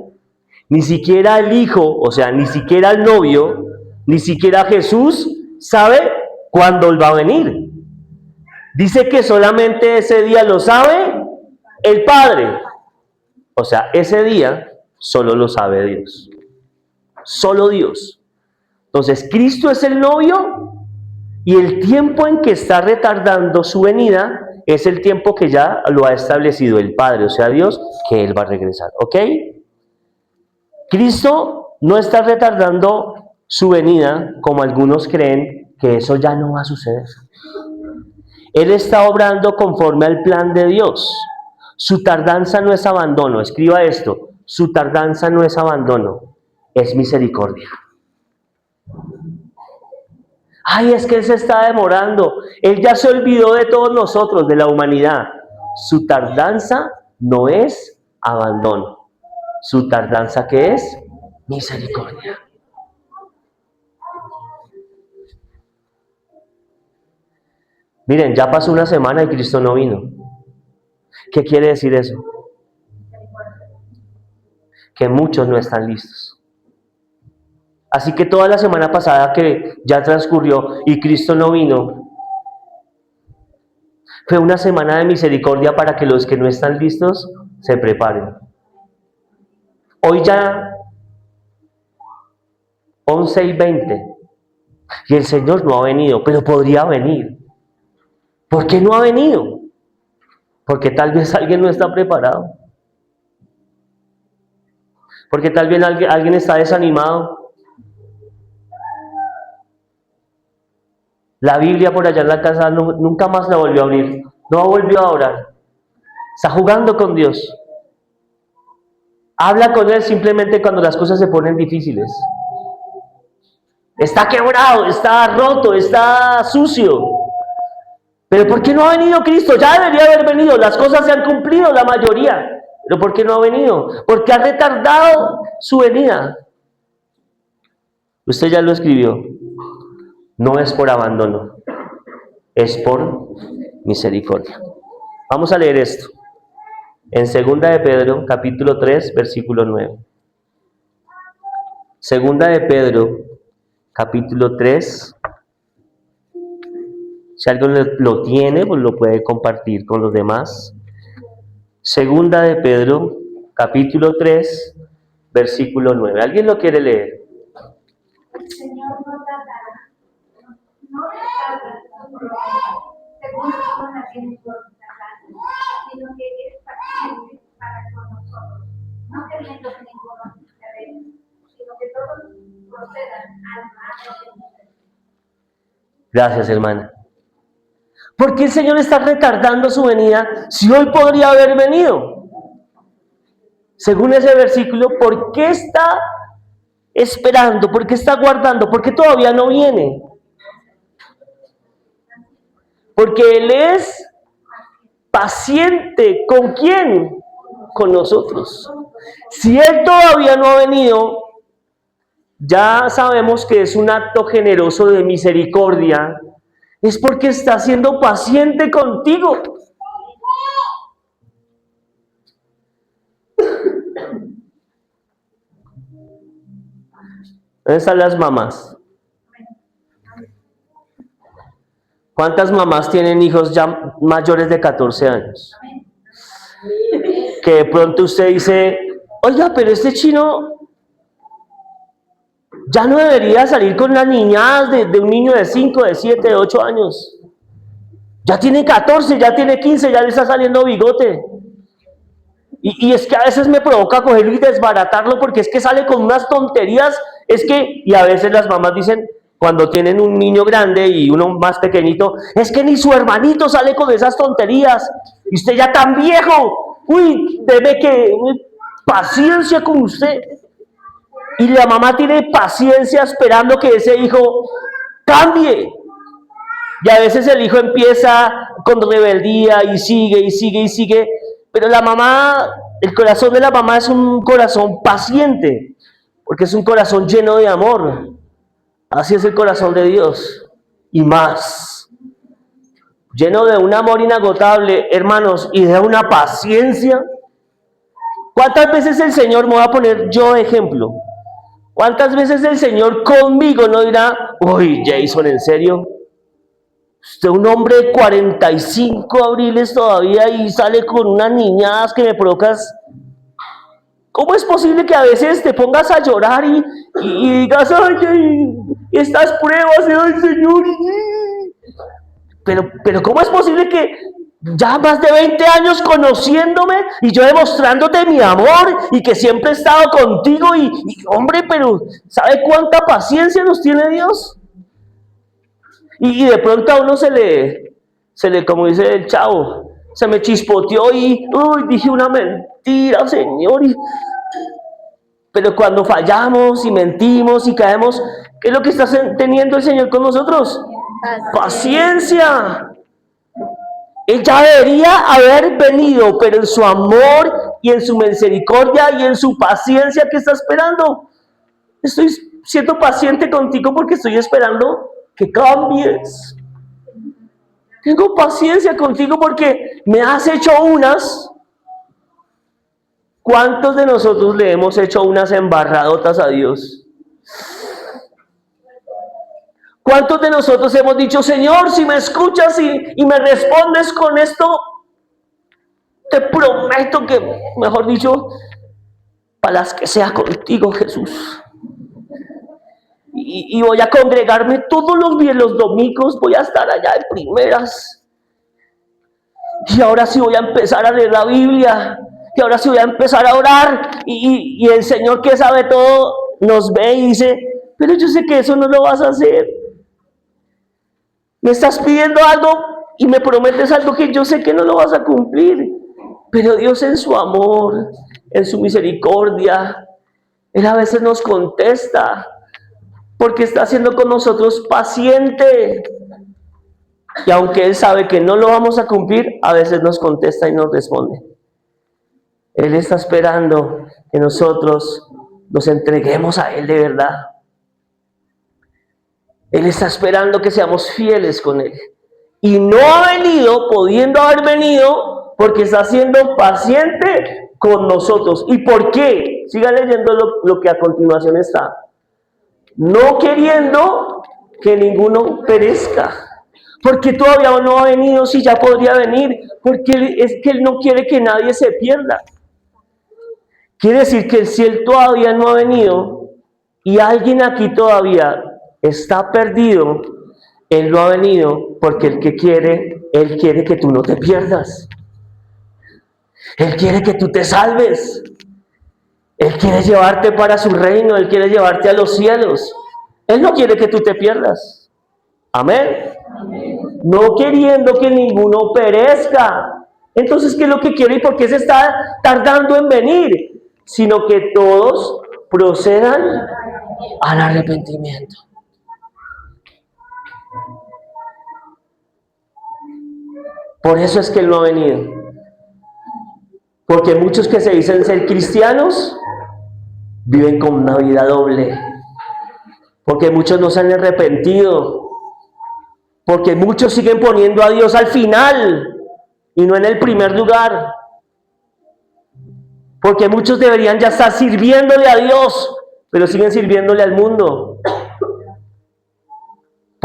Ni siquiera el Hijo, o sea, ni siquiera el novio, ni siquiera Jesús sabe cuándo Él va a venir. Dice que solamente ese día lo sabe el Padre. O sea, ese día solo lo sabe Dios. Solo Dios. Entonces, Cristo es el novio y el tiempo en que está retardando su venida es el tiempo que ya lo ha establecido el Padre, o sea, Dios, que Él va a regresar. ¿Ok? Cristo no está retardando su venida como algunos creen que eso ya no va a suceder. Él está obrando conforme al plan de Dios. Su tardanza no es abandono. Escriba esto. Su tardanza no es abandono. Es misericordia. Ay, es que Él se está demorando. Él ya se olvidó de todos nosotros, de la humanidad. Su tardanza no es abandono. Su tardanza, ¿qué es? Misericordia. Miren, ya pasó una semana y Cristo no vino. ¿Qué quiere decir eso? Que muchos no están listos. Así que toda la semana pasada que ya transcurrió y Cristo no vino, fue una semana de misericordia para que los que no están listos se preparen. Hoy ya 11:20 y el Señor no ha venido, pero podría venir. ¿Por qué no ha venido? Porque tal vez alguien no está preparado. Porque tal vez alguien está desanimado. La Biblia por allá en la casa nunca más la volvió a abrir. No volvió a orar. Está jugando con Dios. Habla con Él simplemente cuando las cosas se ponen difíciles. Está quebrado, está roto, está sucio. Pero ¿por qué no ha venido Cristo? Ya debería haber venido. Las cosas se han cumplido, la mayoría. ¿Pero por qué no ha venido? Porque ha retardado su venida. Usted ya lo escribió. No es por abandono, es por misericordia. Vamos a leer esto. En 2 de Pedro, capítulo 3, versículo 9. 2 de Pedro, capítulo 3. Si alguien lo tiene, pues lo puede compartir con los demás. 2 de Pedro, capítulo 3, versículo 9. ¿Alguien lo quiere leer? El Señor no tardará, no retarda su promesa, según algunos la tienen por tardar, sino que es paciente para con nosotros, no queriendo que ninguno se revele, sino que todos procedan al arrepentimiento. Gracias, hermana. ¿Por qué el Señor está retardando su venida si hoy podría haber venido? Según ese versículo, ¿por qué está esperando? ¿Por qué está guardando? ¿Por qué todavía no viene? Porque Él es paciente. ¿Con quién? Con nosotros. Si Él todavía no ha venido, ya sabemos que es un acto generoso de misericordia. Es porque está siendo paciente contigo. ¿Dónde están las mamás? ¿Cuántas mamás tienen hijos ya mayores de 14 años? Que de pronto usted dice, oiga, pero este chino ya no debería salir con las niñas de un niño de 5, de 7, de 8 años. Ya tiene 14, ya tiene 15, ya le está saliendo bigote. Y es que a veces me provoca cogerlo y desbaratarlo porque es que sale con unas tonterías. Y a veces las mamás dicen, cuando tienen un niño grande y uno más pequeñito, es que ni su hermanito sale con esas tonterías. Y usted ya tan viejo, debe que paciencia con usted. Y la mamá tiene paciencia esperando que ese hijo cambie. Y a veces el hijo empieza con rebeldía y sigue. Pero la mamá, el corazón de la mamá es un corazón paciente, porque es un corazón lleno de amor. Así es el corazón de Dios. Y más. Lleno de un amor inagotable, hermanos, y de una paciencia. ¿Cuántas veces el Señor, me voy a poner yo ejemplo? ¿Cuántas veces el Señor conmigo no dirá, uy, Jason, ¿en serio? Usted un hombre de 45 abriles todavía y sale con unas niñadas que me provocas. ¿Cómo es posible que a veces te pongas a llorar y digas, ay, estas pruebas, ay, Señor? Pero ¿cómo es posible que ya más de 20 años conociéndome y yo demostrándote mi amor y que siempre he estado contigo y hombre, pero ¿sabe cuánta paciencia nos tiene Dios? Y de pronto a uno se le, como dice el chavo, se me chispoteó y, dije una mentira, Señor. Pero cuando fallamos y mentimos y caemos, ¿qué es lo que está teniendo el Señor con nosotros? Paciencia. Él ya debería haber venido, pero en su amor y en su misericordia y en su paciencia, ¿qué está esperando? Estoy siendo paciente contigo porque estoy esperando que cambies. Tengo paciencia contigo porque me has hecho unas. ¿Cuántos de nosotros le hemos hecho unas embarradotas a Dios? ¿Cuántos de nosotros hemos dicho, Señor, si me escuchas y me respondes con esto, te prometo que, mejor dicho, para las que sea contigo, Jesús? Y voy a congregarme todos los domingos, voy a estar allá de primeras. Y ahora sí voy a empezar a leer la Biblia. Y ahora sí voy a empezar a orar. Y el Señor, que sabe todo, nos ve y dice, pero yo sé que eso no lo vas a hacer. Me estás pidiendo algo y me prometes algo que yo sé que no lo vas a cumplir. Pero Dios, en su amor, en su misericordia, Él a veces nos contesta, porque está siendo con nosotros paciente. Y aunque Él sabe que no lo vamos a cumplir, a veces nos contesta y nos responde. Él está esperando que nosotros nos entreguemos a Él de verdad. Él está esperando que seamos fieles con Él. Y no ha venido, pudiendo haber venido, porque está siendo paciente con nosotros. ¿Y por qué? Siga leyendo lo que a continuación está. No queriendo que ninguno perezca. Porque todavía no ha venido, si ya podría venir. Porque es que Él no quiere que nadie se pierda. Quiere decir que si Él todavía no ha venido y alguien aquí todavía está perdido, Él no ha venido porque Él quiere que tú no te pierdas. Él quiere que tú te salves. Él quiere llevarte para su reino, Él quiere llevarte a los cielos. Él no quiere que tú te pierdas. Amén. No queriendo que ninguno perezca. Entonces, ¿qué es lo que quiere y por qué se está tardando en venir? Sino que todos procedan al arrepentimiento. Por eso es que Él no ha venido. Porque muchos que se dicen ser cristianos viven con una vida doble. Porque muchos no se han arrepentido. Porque muchos siguen poniendo a Dios al final y no en el primer lugar. Porque muchos deberían ya estar sirviéndole a Dios, pero siguen sirviéndole al mundo.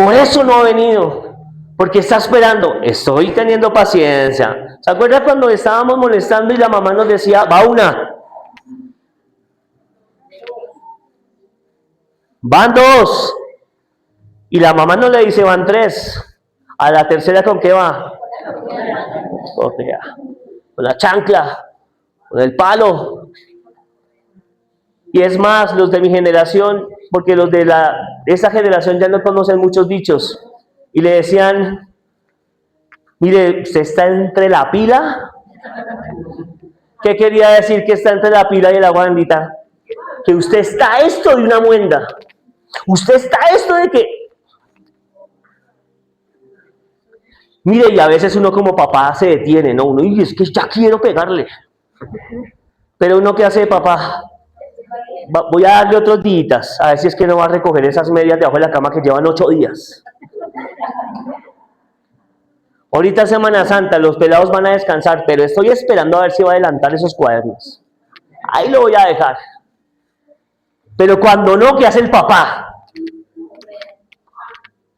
por eso no ha venido, porque está esperando. Estoy teniendo paciencia. ¿Se acuerda cuando estábamos molestando y la mamá nos decía, va una? Van dos. Y la mamá no le dice, van tres. A la tercera, ¿con qué va? Correa. Con la chancla, con el palo. Y es más, los de mi generación, porque los de esa generación ya no conocen muchos dichos. Y le decían, mire, ¿usted está entre la pila? ¿Qué quería decir que está entre la pila y el agua bendita? Que usted está esto de una muenda. Usted está esto de que... Mire, y a veces uno como papá se detiene, ¿no? Uno, y es que ya quiero pegarle. Pero uno, ¿qué hace de papá? Voy a darle otros días, a ver si es que no va a recoger esas medias debajo de la cama que llevan 8 días. Ahorita Semana Santa, los pelados van a descansar, pero estoy esperando a ver si va a adelantar esos cuadernos. Ahí lo voy a dejar. Pero cuando no, ¿qué hace el papá?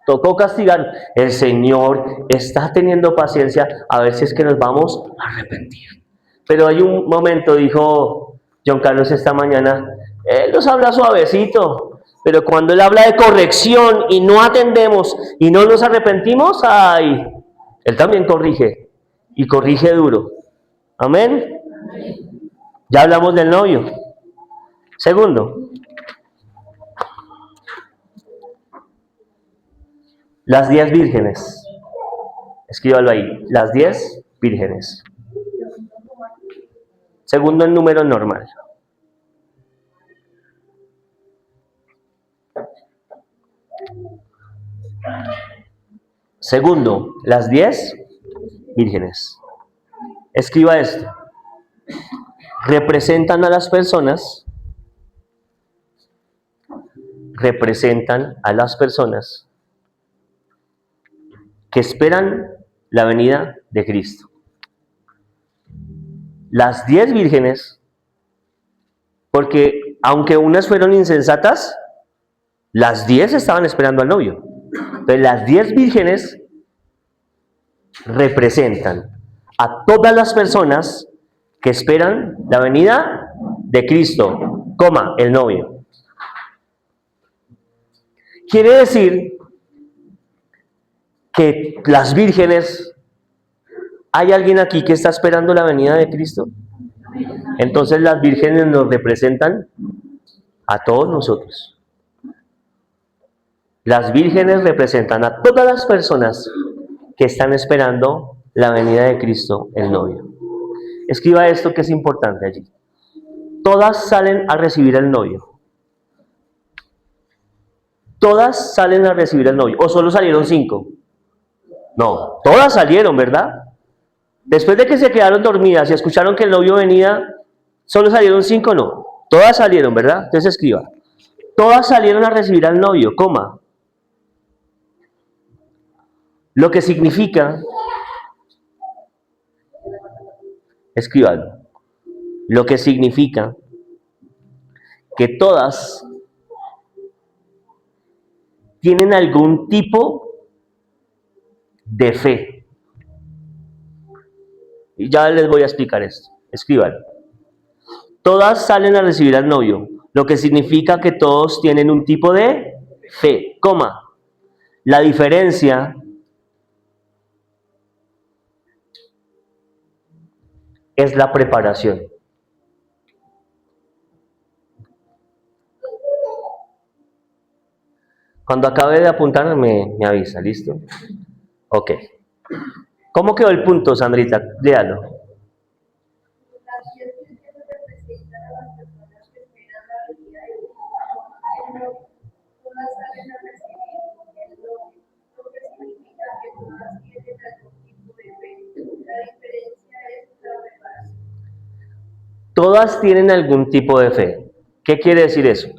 Tocó castigar. El Señor está teniendo paciencia a ver si es que nos vamos a arrepentir. Pero hay un momento, dijo John Carlos esta mañana, Él nos habla suavecito, pero cuando Él habla de corrección y no atendemos y no nos arrepentimos, ¡ay! Él también corrige, y corrige duro. ¿Amén? Ya hablamos del novio. Segundo, las 10 vírgenes. Escríbalo ahí, las 10 vírgenes. Segundo en número normal. Segundo, las 10 vírgenes. Escriba esto. Representan a las personas que esperan la venida de Cristo. Las 10 vírgenes, porque aunque unas fueron insensatas, las 10 estaban esperando al novio. Entonces las 10 vírgenes representan a todas las personas que esperan la venida de Cristo, el novio. Quiere decir que las vírgenes, ¿hay alguien aquí que está esperando la venida de Cristo? Entonces las vírgenes nos representan a todos nosotros. Las vírgenes representan a todas las personas que están esperando la venida de Cristo, el novio. Escriba esto que es importante allí. Todas salen a recibir al novio. Todas salen a recibir al novio. ¿O solo salieron 5? No, todas salieron, ¿verdad? Después de que se quedaron dormidas y escucharon que el novio venía, ¿solo salieron 5? No. Todas salieron, ¿verdad? Entonces escriba. Todas salieron a recibir al novio, Lo que significa, escríbalo, lo que significa que todas tienen algún tipo de fe. Y ya les voy a explicar esto. Escríbalo. Todas salen a recibir al novio, lo que significa que todos tienen un tipo de fe, La diferencia es la preparación. Cuando acabe de apuntar me avisa, ¿listo? Ok. ¿Cómo quedó el punto, Sandrita? Léalo. Las 10 vírgenes representan a las personas que esperan la venida de Cristo. Todas salen a recibir el novio, lo que significa que todas tienen algún tipo de fe. La diferencia es la preparación. Todas tienen algún tipo de fe. ¿Qué quiere decir eso?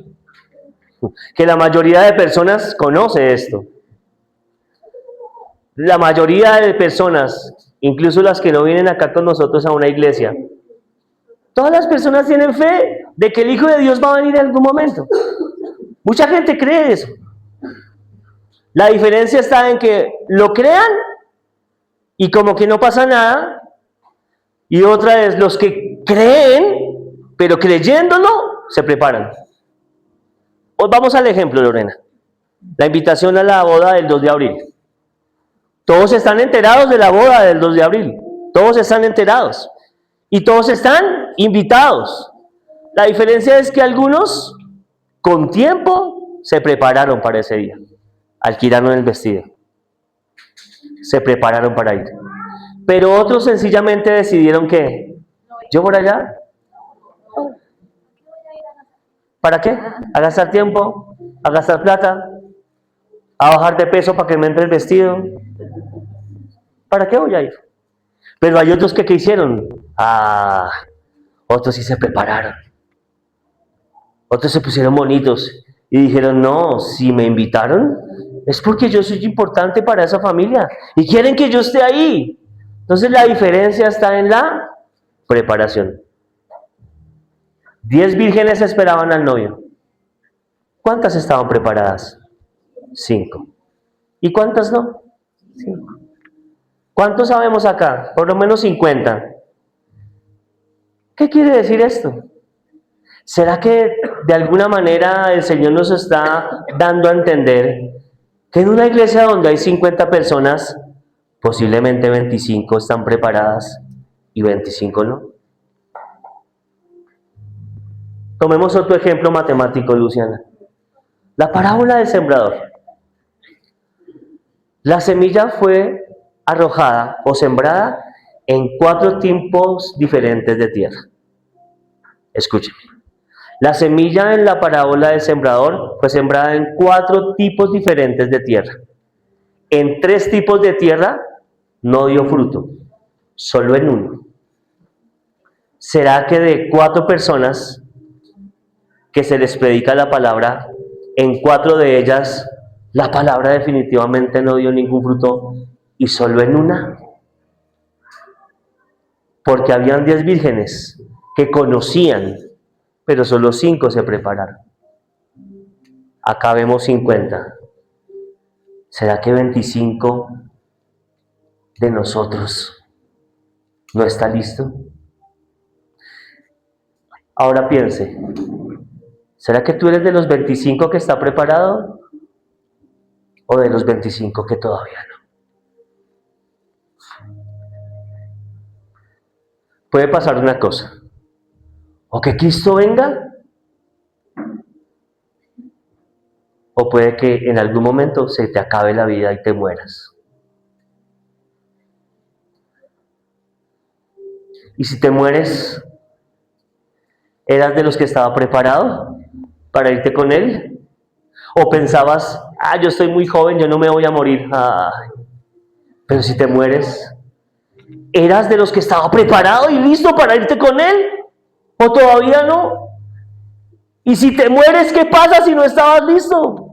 Que la mayoría de personas conoce esto. La mayoría de personas, incluso las que no vienen acá con nosotros a una iglesia, todas las personas tienen fe de que el Hijo de Dios va a venir en algún momento. Mucha gente cree eso. La diferencia está en que lo crean y como que no pasa nada, y otra es los que creen, pero creyéndolo, se preparan. Hoy vamos al ejemplo, Lorena. La invitación a la boda del 2 de abril. Todos están enterados de la boda del 2 de abril. Todos están enterados. Y todos están invitados. La diferencia es que algunos, con tiempo, se prepararon para ese día. Alquilaron el vestido. Se prepararon para ir. Pero otros sencillamente decidieron que, ¿yo por allá? ¿Para qué? ¿A gastar tiempo? ¿A gastar plata? ¿A bajar de peso para que me entre el vestido? ¿Para qué voy a ir? Pero hay otros que ¿qué hicieron? Otros sí se prepararon. Otros se pusieron bonitos y dijeron, no, si me invitaron, es porque yo soy importante para esa familia y quieren que yo esté ahí. Entonces la diferencia está en la preparación. 10 vírgenes esperaban al novio. ¿Cuántas estaban preparadas? 5. ¿Y cuántas no? 5. ¿Cuántos sabemos acá? Por lo menos 50. ¿Qué quiere decir esto? ¿Será que de alguna manera el Señor nos está dando a entender que en una iglesia donde hay 50 personas, posiblemente 25 están preparadas y 25 no? Tomemos otro ejemplo matemático, Luciana. La parábola del sembrador. La semilla fue arrojada o sembrada en 4 tipos diferentes de tierra. Escúcheme. La semilla en la parábola del sembrador fue sembrada en 4 tipos diferentes de tierra. En 3 tipos de tierra no dio fruto, solo en 1. ¿Será que de 4 personas que se les predica la palabra, en 4 de ellas la palabra definitivamente no dio ningún fruto y solo en 1? Porque habían 10 vírgenes que conocían, pero solo 5 se prepararon. Acá vemos 50. ¿Será que 25 de nosotros no está listo? Ahora piense, ¿será que tú eres de los 25 que está preparado o de los 25 que todavía no? Puede pasar una cosa, o que Cristo venga, o puede que en algún momento se te acabe la vida y te mueras. Y si te mueres, ¿eras de los que estaba preparado para irte con Él? ¿O pensabas, yo estoy muy joven, yo no me voy a morir? Pero si te mueres, ¿eras de los que estaba preparado y listo para irte con Él? ¿O todavía no? Y si te mueres, ¿qué pasa si no estabas listo?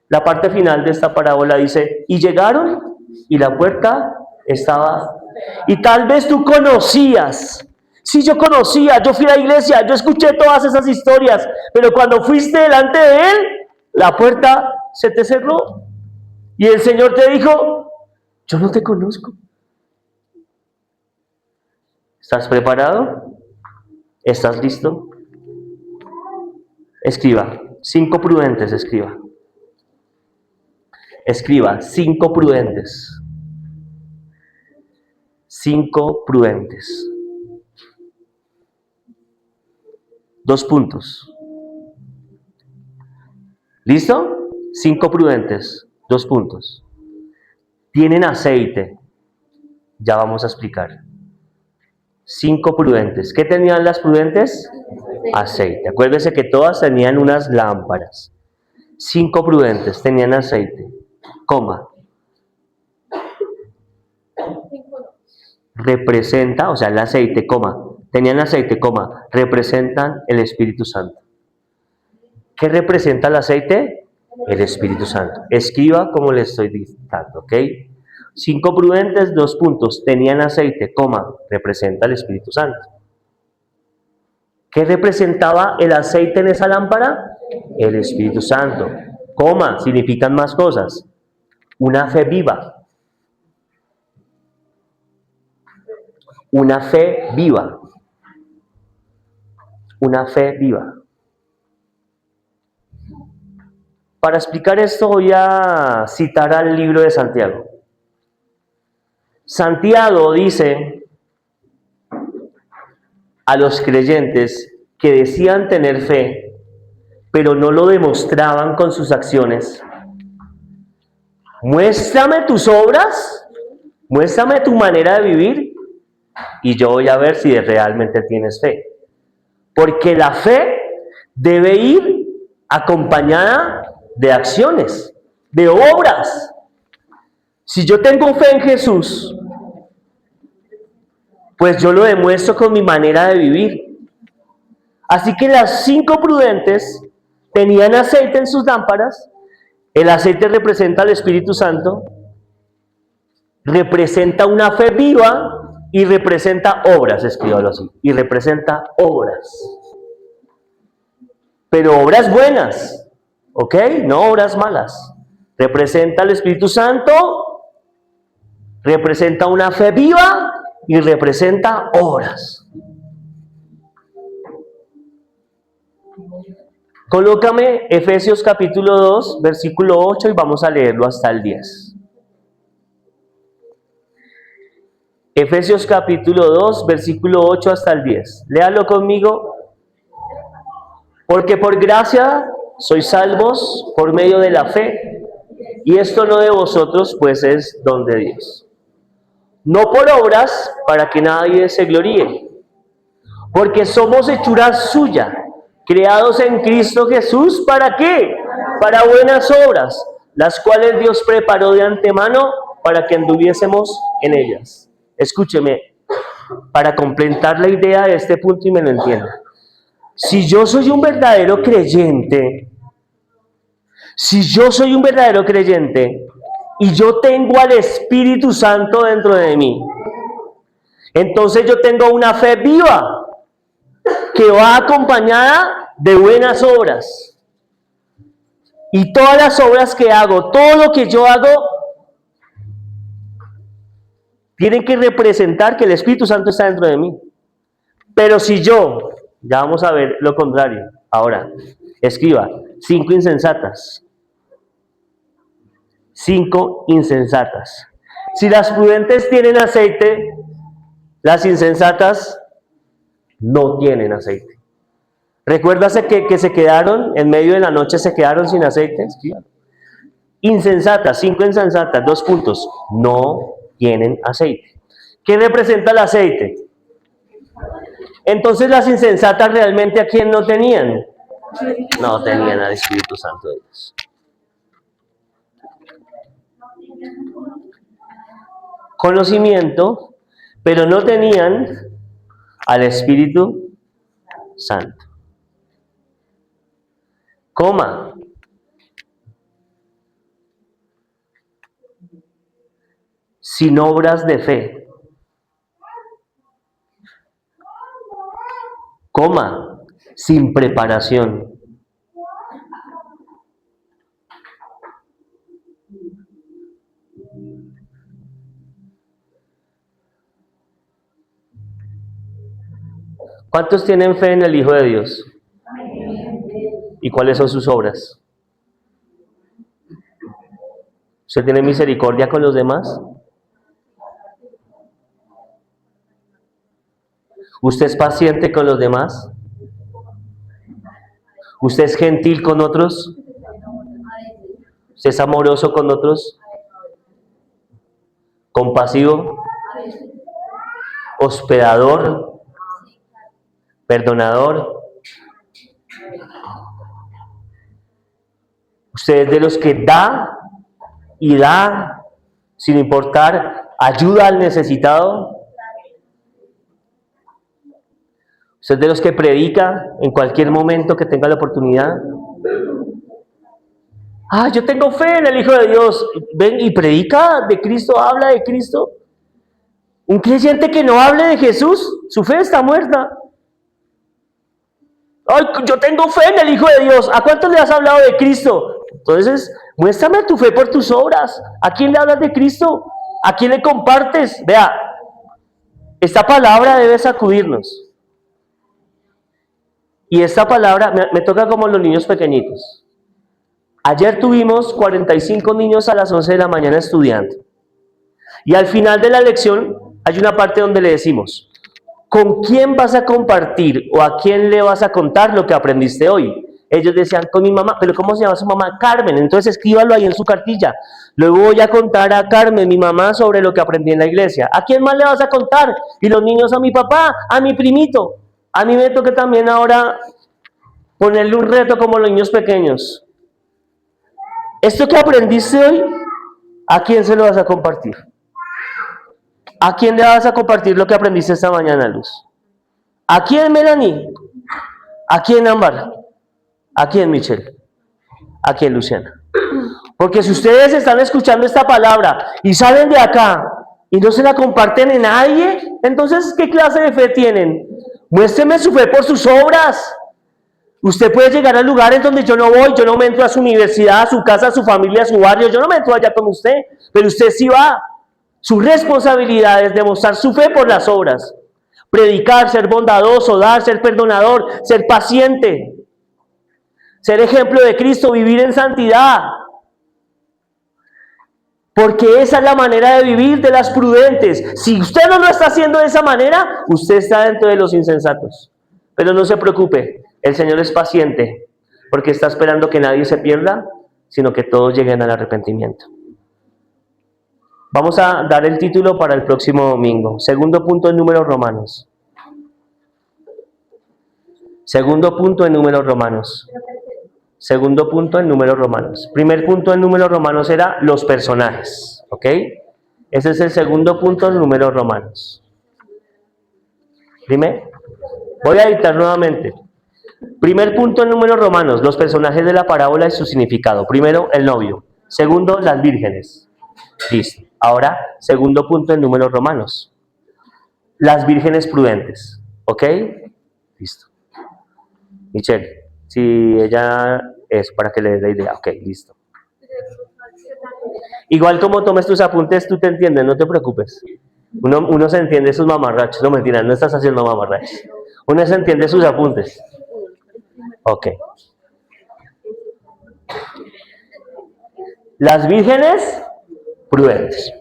La parte final de esta parábola dice, y llegaron y la puerta estaba. Y tal vez tú conocías. Sí, yo conocía, yo fui a la iglesia, yo escuché todas esas historias, pero cuando fuiste delante de Él, la puerta se te cerró. Y el Señor te dijo, yo no te conozco. ¿Estás preparado? ¿Estás listo? Escriba, 5 prudentes, escriba. Escriba, 5 prudentes. 5 prudentes. 2 puntos. ¿Listo? 5 prudentes. 2 puntos. Tienen aceite. Ya vamos a explicar. 5 prudentes. ¿Qué tenían las prudentes? Aceite. Acuérdese que todas tenían unas lámparas. 5 prudentes tenían aceite. Coma. Representa, o sea, el aceite, coma. Tenían aceite, coma. Representan el Espíritu Santo. ¿Qué representa el aceite? El Espíritu Santo. Escriba como le estoy dictando, ¿ok? 5 prudentes, 2 puntos. Tenían aceite, coma. Representa el Espíritu Santo. ¿Qué representaba el aceite en esa lámpara? El Espíritu Santo. Coma, significan más cosas. Una fe viva. Una fe viva. Una fe viva. Para explicar esto voy a citar al libro de Santiago. Santiago dice a los creyentes que decían tener fe, pero no lo demostraban con sus acciones. Muéstrame tus obras, muéstrame tu manera de vivir y yo voy a ver si realmente tienes fe. Porque la fe debe ir acompañada de acciones, de obras. Si yo tengo fe en Jesús, pues yo lo demuestro con mi manera de vivir. Así que las 5 prudentes tenían aceite en sus lámparas. El aceite representa al Espíritu Santo, representa una fe viva y representa obras, escríbalo así, y representa obras. Pero obras buenas, ¿ok? No obras malas. Representa al Espíritu Santo, representa una fe viva y representa obras. Colócame Efesios capítulo 2, versículo 8 y vamos a leerlo hasta el 10. Efesios capítulo 2, versículo 8 hasta el 10. Léalo conmigo. Porque por gracia sois salvos por medio de la fe, y esto no de vosotros, pues es don de Dios. No por obras, para que nadie se gloríe, porque somos hechura suya, creados en Cristo Jesús, ¿para qué? Para buenas obras, las cuales Dios preparó de antemano para que anduviésemos en ellas. Escúcheme, para completar la idea de este punto y me lo entienda. Si yo soy un verdadero creyente, y yo tengo al Espíritu Santo dentro de mí, entonces yo tengo una fe viva que va acompañada de buenas obras. Y todas las obras que hago, todo lo que yo hago, tienen que representar que el Espíritu Santo está dentro de mí. Pero si yo, ya vamos a ver lo contrario. Ahora, escriba, 5 insensatas. 5 insensatas. Si las prudentes tienen aceite, las insensatas no tienen aceite. ¿Recuérdase que se quedaron, en medio de la noche se quedaron sin aceite? Escriba. Insensatas, 5 insensatas, 2 puntos, no tienen aceite. ¿Qué representa el aceite? Entonces las insensatas realmente ¿a quién no tenían? No tenían al Espíritu Santo de Dios. Conocimiento, pero no tenían al Espíritu Santo. Coma. Sin obras de fe. Coma. Sin preparación. ¿Cuántos tienen fe en el Hijo de Dios? ¿Y cuáles son sus obras? ¿Usted tiene misericordia con los demás? ¿Usted es paciente con los demás? ¿Usted es gentil con otros? ¿Usted es amoroso con otros? ¿Compasivo? ¿Hospedador? ¿Perdonador? ¿Usted es de los que da y da sin importar ayuda al necesitado? ¿Usted es de los que predica en cualquier momento que tenga la oportunidad? Yo tengo fe en el Hijo de Dios. Ven y predica de Cristo, habla de Cristo. Un creyente que no hable de Jesús, su fe está muerta. Yo tengo fe en el Hijo de Dios. ¿A cuántos le has hablado de Cristo? Entonces, muéstrame tu fe por tus obras. ¿A quién le hablas de Cristo? ¿A quién le compartes? Vea, esta palabra debe sacudirnos. Y esta palabra me toca como los niños pequeñitos. Ayer tuvimos 45 niños a las 11 de la mañana estudiando. Y al final de la lección hay una parte donde le decimos, ¿con quién vas a compartir o a quién le vas a contar lo que aprendiste hoy? Ellos decían, con mi mamá, pero ¿cómo se llama su mamá? Carmen. Entonces escríbalo ahí en su cartilla. Luego voy a contar a Carmen, mi mamá, sobre lo que aprendí en la iglesia. ¿A quién más le vas a contar? Y los niños, a mi papá, a mi primito. A mí me toca también ahora ponerle un reto como los niños pequeños. Esto que aprendiste hoy, ¿a quién se lo vas a compartir? ¿A quién le vas a compartir lo que aprendiste esta mañana, Luz? ¿A quién, Melanie? ¿A quién, Ámbar? ¿A quién, Michelle? ¿A quién, Luciana? Porque si ustedes están escuchando esta palabra y salen de acá y no se la comparten a nadie, entonces, ¿qué clase de fe tienen? Muéstreme su fe por sus obras. Usted puede llegar a lugares donde yo no voy, yo no me entro a su universidad, a su casa, a su familia, a su barrio, yo no me entro allá con usted, pero usted sí va. Su responsabilidad es demostrar su fe por las obras. Predicar, ser bondadoso, dar, ser perdonador, ser paciente. Ser ejemplo de Cristo, vivir en santidad. Porque esa es la manera de vivir de las prudentes. Si usted no lo está haciendo de esa manera, usted está dentro de los insensatos. Pero no se preocupe, el Señor es paciente, porque está esperando que nadie se pierda, sino que todos lleguen al arrepentimiento. Vamos a dar el título para el próximo domingo. Segundo punto en Números Romanos. Segundo punto en Números Romanos. Segundo punto en Números Romanos. Primer punto en Números Romanos era los personajes. ¿Ok? Ese es el segundo punto en Números Romanos. Dime. Voy a dictar nuevamente. Primer punto en Números Romanos, los personajes de la parábola y su significado. Primero, el novio. Segundo, las vírgenes. Listo. Ahora, segundo punto en Números Romanos. Las vírgenes prudentes. ¿Ok? Listo. Michelle, si ella es para que le des la idea. Ok, listo. Igual como tomes tus apuntes, tú te entiendes, no te preocupes. Uno se entiende sus mamarrachos. No, mentira, no estás haciendo mamarrachos. Uno se entiende sus apuntes. Ok. Las vírgenes prudentes.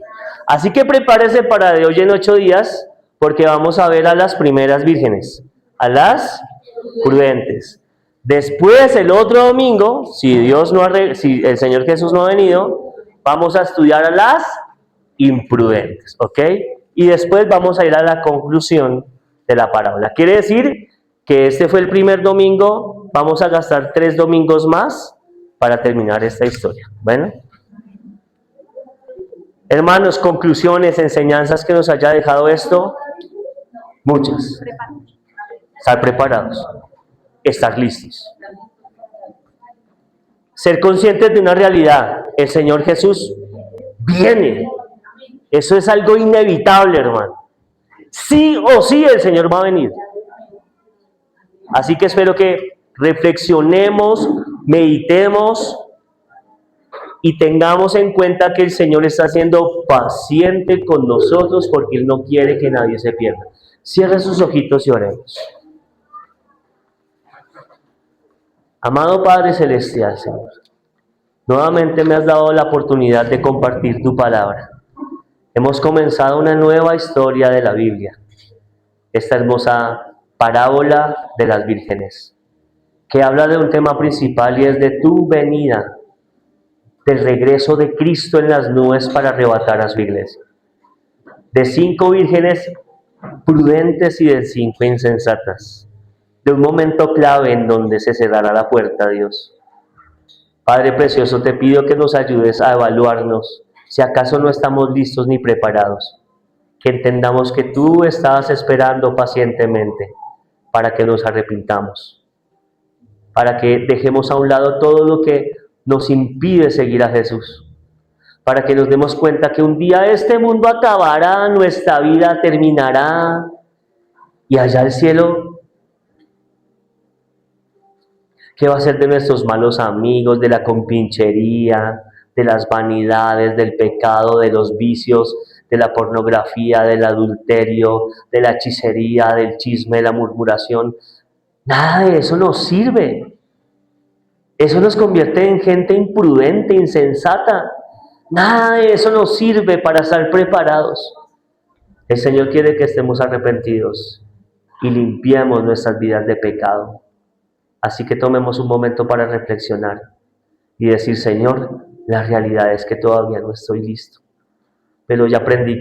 Así que prepárese para de hoy en 8 días, porque vamos a ver a las primeras vírgenes, a las prudentes. Después, el otro domingo, si el Señor Jesús no ha venido, vamos a estudiar a las imprudentes, ¿ok? Y después vamos a ir a la conclusión de la parábola. Quiere decir que este fue el primer domingo, vamos a gastar 3 domingos más para terminar esta historia. Bueno. Hermanos, conclusiones, enseñanzas que nos haya dejado esto, muchas. Estar preparados, estar listos. Ser conscientes de una realidad, el Señor Jesús viene. Eso es algo inevitable, hermano. Sí o sí el Señor va a venir. Así que espero que reflexionemos, meditemos y tengamos en cuenta que el Señor está siendo paciente con nosotros porque Él no quiere que nadie se pierda. Cierre sus ojitos y oremos. Amado Padre Celestial, Señor, nuevamente me has dado la oportunidad de compartir tu palabra. Hemos comenzado una nueva historia de la Biblia, esta hermosa parábola de las vírgenes, que habla de un tema principal y es de tu venida, del regreso de Cristo en las nubes para arrebatar a su iglesia. De 5 vírgenes prudentes y de 5 insensatas. De un momento clave en donde se cerrará la puerta, Dios. Padre precioso, te pido que nos ayudes a evaluarnos si acaso no estamos listos ni preparados. Que entendamos que tú estabas esperando pacientemente para que nos arrepintamos. Para que dejemos a un lado todo lo que nos impide seguir a Jesús, para que nos demos cuenta que un día este mundo acabará, nuestra vida terminará y allá el cielo, ¿Qué va a ser de nuestros malos amigos, de la compinchería, de las vanidades, del pecado, de los vicios, de la pornografía, del adulterio, de la hechicería, del chisme, de la murmuración? Nada de eso nos sirve. Eso nos convierte en gente imprudente, insensata. Nada de eso nos sirve para estar preparados. El Señor quiere que estemos arrepentidos y limpiemos nuestras vidas de pecado. Así que tomemos un momento para reflexionar y decir: Señor, la realidad es que todavía no estoy listo, pero ya aprendí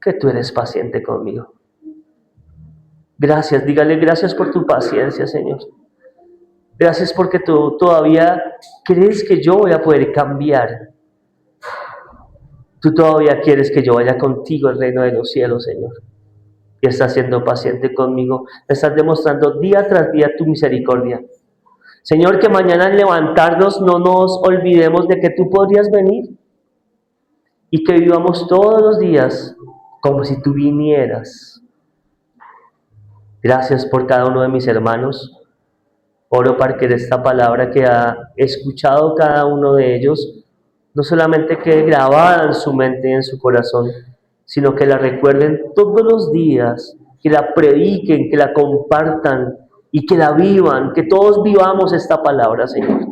que tú eres paciente conmigo. Gracias, dígale gracias por tu paciencia, Señor. Gracias porque tú todavía crees que yo voy a poder cambiar. Tú todavía quieres que yo vaya contigo al reino de los cielos, Señor. Y estás siendo paciente conmigo. Estás demostrando día tras día tu misericordia. Señor, que mañana al levantarnos no nos olvidemos de que tú podrías venir. Y que vivamos todos los días como si tú vinieras. Gracias por cada uno de mis hermanos. Oro para que esta palabra que ha escuchado cada uno de ellos no solamente quede grabada en su mente y en su corazón, sino que la recuerden todos los días, que la prediquen, que la compartan y que la vivan, que todos vivamos esta palabra, Señor.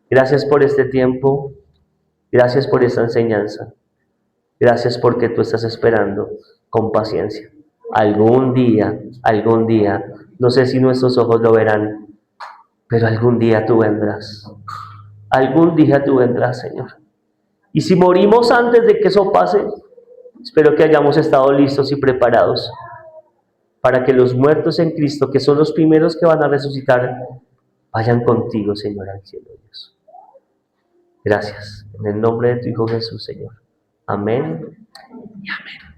Gracias por este tiempo, gracias por esta enseñanza, gracias porque tú estás esperando con paciencia. Algún día, no sé si nuestros ojos lo verán, pero algún día tú vendrás. Algún día tú vendrás, Señor. Y si morimos antes de que eso pase, espero que hayamos estado listos y preparados para que los muertos en Cristo, que son los primeros que van a resucitar, vayan contigo, Señor, al cielo, Dios. Gracias. En el nombre de tu Hijo Jesús, Señor. Amén y amén.